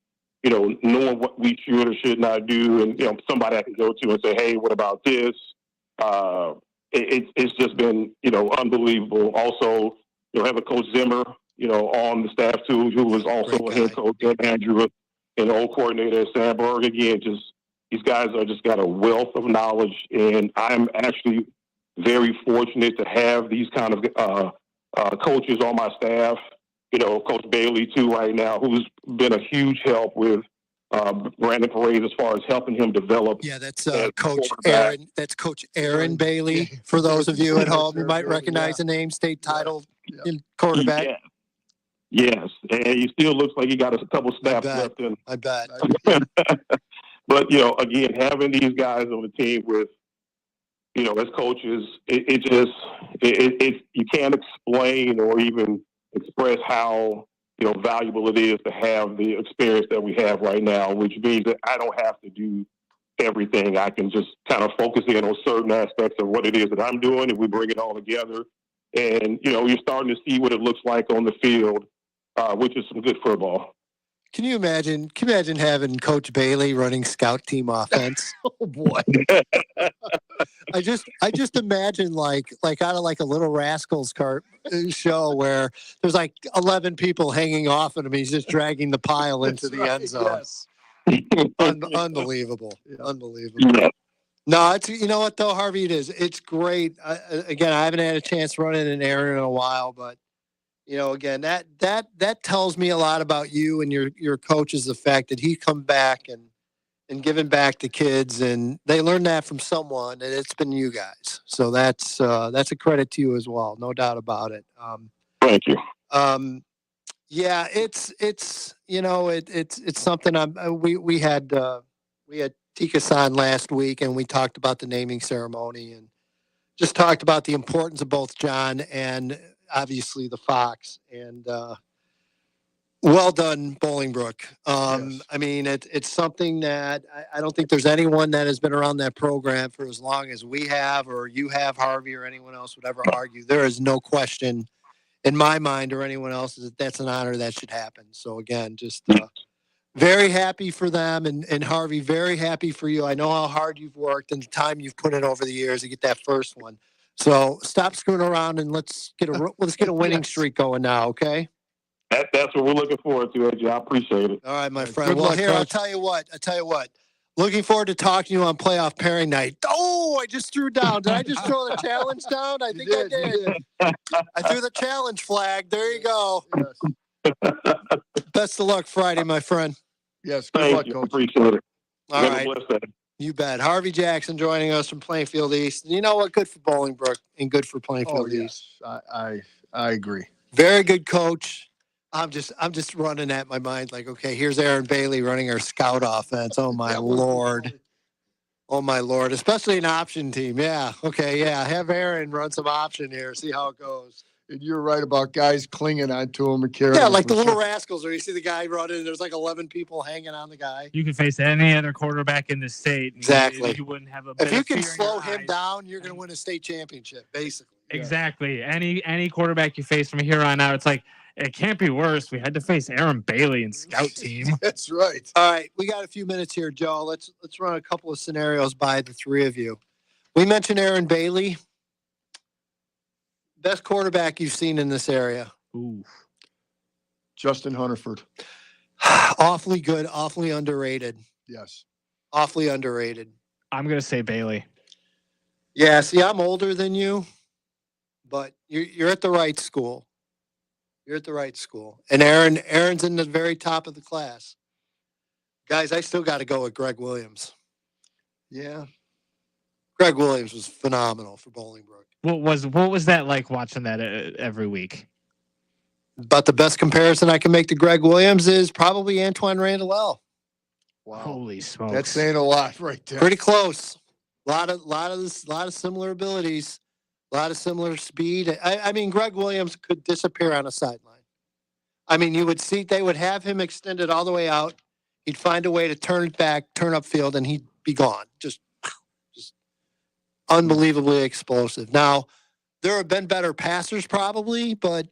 knowing what we should or should not do, and somebody I can go to and say, hey, what about this? It's just been, unbelievable. Also, having Coach Zimmer, on the staff too, who was also a head coach, and Andrew, and the old coordinator at Sandberg. Again, these guys are just got a wealth of knowledge, and I'm actually very fortunate to have these kind of coaches on my staff. Coach Bailey too right now, who's been a huge help with Brandon Perez as far as helping him develop. Yeah, that's Coach Aaron. That's Coach Aaron Bailey. For those of you at home, you might recognize the name, state title quarterback. Yeah. Yes, and he still looks like he got a couple snaps left in. I bet. But, again, having these guys on the team with, as coaches, you can't explain or even express how, valuable it is to have the experience that we have right now, which means that I don't have to do everything. I can just kind of focus in on certain aspects of what it is that I'm doing, and we bring it all together. And, you're starting to see what it looks like on the field, which is some good football. Can you imagine having Coach Bailey running scout team offense? Oh boy. I just imagine like out of like a Little Rascals show where there's like 11 people hanging off of him. He's just dragging the pile into the end zone. Yes. Unbelievable. Unbelievable. Yeah. No, it's, you know what though, Harvey, it's great. Again, I haven't had a chance running an Aaron in a while, but again, that tells me a lot about you and your coach, is the fact that he come back and giving back to kids, and they learned that from someone, and it's been you guys. So that's a credit to you as well, no doubt about it. Thank you. Yeah, it's something. We had Tika-san last week, and we talked about the naming ceremony and just talked about the importance of both John and obviously the Fox. And well done, Bolingbrook. Yes. I mean, it's something that I don't think there's anyone that has been around that program for as long as we have, or you have, Harvey, or anyone else would ever argue. There is no question in my mind or anyone else's that that's an honor that should happen. So again, just very happy for them, and Harvey, very happy for you. I know how hard you've worked and the time you've put in over the years to get that first one. So stop screwing around and let's get a winning streak going now, okay? That's what we're looking forward to, AJ. I appreciate it. All right, my friend. Good Well, luck, here, Coach. I'll tell you what. Looking forward to talking to you on playoff pairing night. Oh, I just threw down. Did I just throw the challenge down? I think I did. I threw the challenge flag. There you go. Yes. Best of luck Friday, my friend. Yes. Good Thank luck, you. Coach. Appreciate it. All Have right. a blessed day. You bet. Harvey Jackson joining us from Plainfield East. You know what? Good for Bolingbrook and good for Plainfield East. Yes. I agree. Very good coach. I'm just running at my mind like, okay, here's Aaron Bailey running our scout offense. Oh my Lord. Oh my Lord. Especially an option team. Yeah. Okay. Yeah. Have Aaron run some option here. See how it goes. And you're right about guys clinging onto him and carrying. Yeah, him like for the Little sure. Rascals, where you see the guy running, and there's like 11 people hanging on the guy. You can face any other quarterback in the state. Exactly. You wouldn't have a. If you can slow him down, you're going to win a state championship, basically. Exactly. Any quarterback you face from here on out, it's like it can't be worse. We had to face Aaron Bailey and scout team. That's right. All right, we got a few minutes here, Joe. Let's run a couple of scenarios by the three of you. We mentioned Aaron Bailey. Best quarterback you've seen in this area? Ooh. Justin Hunterford. Awfully good, awfully underrated. Yes. Awfully underrated. I'm gonna say Bailey. Yeah, see, I'm older than you, but you're at the right school. You're at the right school. And Aaron's in the very top of the class. Guys, I still got to go with Greg Williams. Yeah. Greg Williams was phenomenal for Bolingbrook. What was that like watching that every week? But the best comparison I can make to Greg Williams is probably Antoine Randall. Wow. Holy smokes. That's saying a lot right there. Pretty close. A lot of similar abilities, a lot of similar speed. I mean, Greg Williams could disappear on a sideline. I mean, you would see they would have him extended all the way out. He'd find a way to turn it back, turn upfield, and he'd be gone. Just unbelievably explosive. Now, there have been better passers probably, but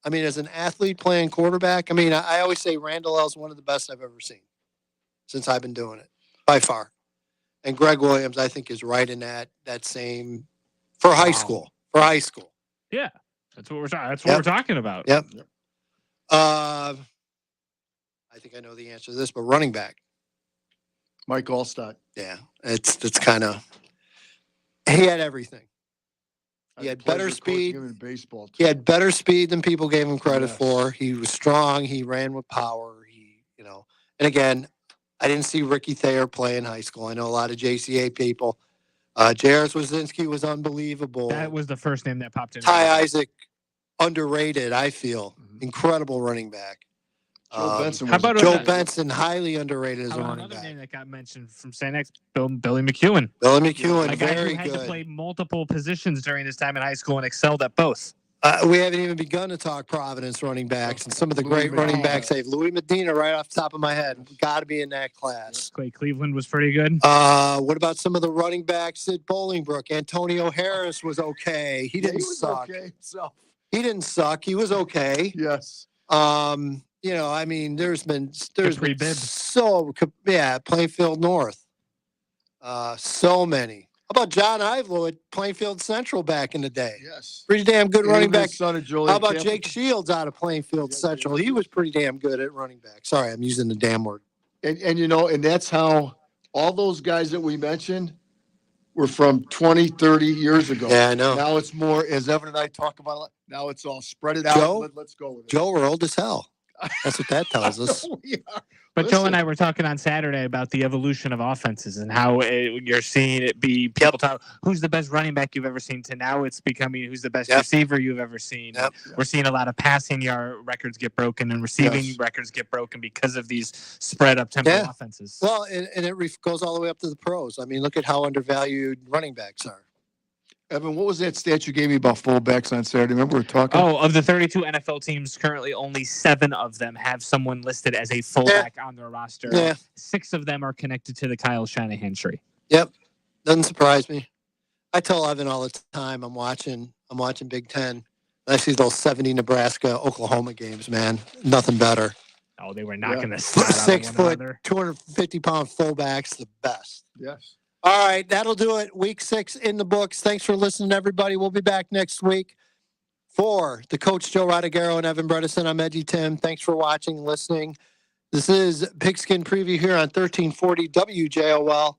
I mean, as an athlete playing quarterback, I mean, I always say Randall is one of the best I've ever seen since I've been doing it, by far. And Greg Williams, I think, is right in that same for high school. For high school. Yeah, that's what we're talking about. Yep. I think I know the answer to this, but running back. Mike Allstott. Yeah, it's kind of. He had everything. He had better speed. Him in baseball too. He had better speed than people gave him credit for. He was strong. He ran with power. And again, I didn't see Ricky Thayer play in high school. I know a lot of JCA people. Jairus Wazinski was unbelievable. That was the first name that popped in. Ty Isaac, underrated, I feel. Incredible running back. Joe Benson. How about Joe Benson, highly underrated as a running another back. name that got mentioned from St. X, Billy McEwen. Billy McEwen, A guy very who had to good. play multiple positions during his time in high school and excelled at both. We haven't even begun to talk Providence running backs and some of the great running backs. I have Louis Medina right off the top of my head. Got to be in that class. Clay Cleveland was pretty good. What about some of the running backs at Bolingbrook? Antonio Harris was okay. He didn't suck. Okay, so. He didn't suck. He was okay. Yes. I mean, there's been Bibb. Plainfield North. So many. How about John Ivelo at Plainfield Central back in the day? Yes. Pretty damn good running back. Son of How about Jake Shields out of Plainfield Central? He was pretty damn good at running back. Sorry, I'm using the damn word. And that's how all those guys that we mentioned were from 20, 30 years ago. Yeah, I know. Now it's more, as Evan and I talk about it, now it's all spread it out. Joe? Let's go with it. Joe, we're old as hell. That's what that tells us. We are. But Joe and I were talking on Saturday about the evolution of offenses and how you're seeing it be people talk, who's the best running back you've ever seen, to now it's becoming who's the best receiver you've ever seen. We're seeing a lot of passing yard records get broken and receiving records get broken because of these spread up tempo offenses. Well, and it goes all the way up to the pros. I mean, look at how undervalued running backs are. Evan, what was that stat you gave me about fullbacks on Saturday? Remember we were talking? Oh, of the 32 NFL teams, currently only 7 of them have someone listed as a fullback on their roster. Yeah. 6 of them are connected to the Kyle Shanahan tree. Yep. Doesn't surprise me. I tell Evan all the time I'm watching Big Ten. I see those 70 Nebraska, Oklahoma games, man. Nothing better. Oh, they were knocking the snot out of 6 one foot, another. 250-pound fullbacks, the best. Yes. All right, that'll do it. Week 6 in the books. Thanks for listening, everybody. We'll be back next week. For the coach, Joe Rodegaro and Evan Bredesen, I'm Edgy Tim. Thanks for watching and listening. This is Pigskin Preview here on 1340 WJOL.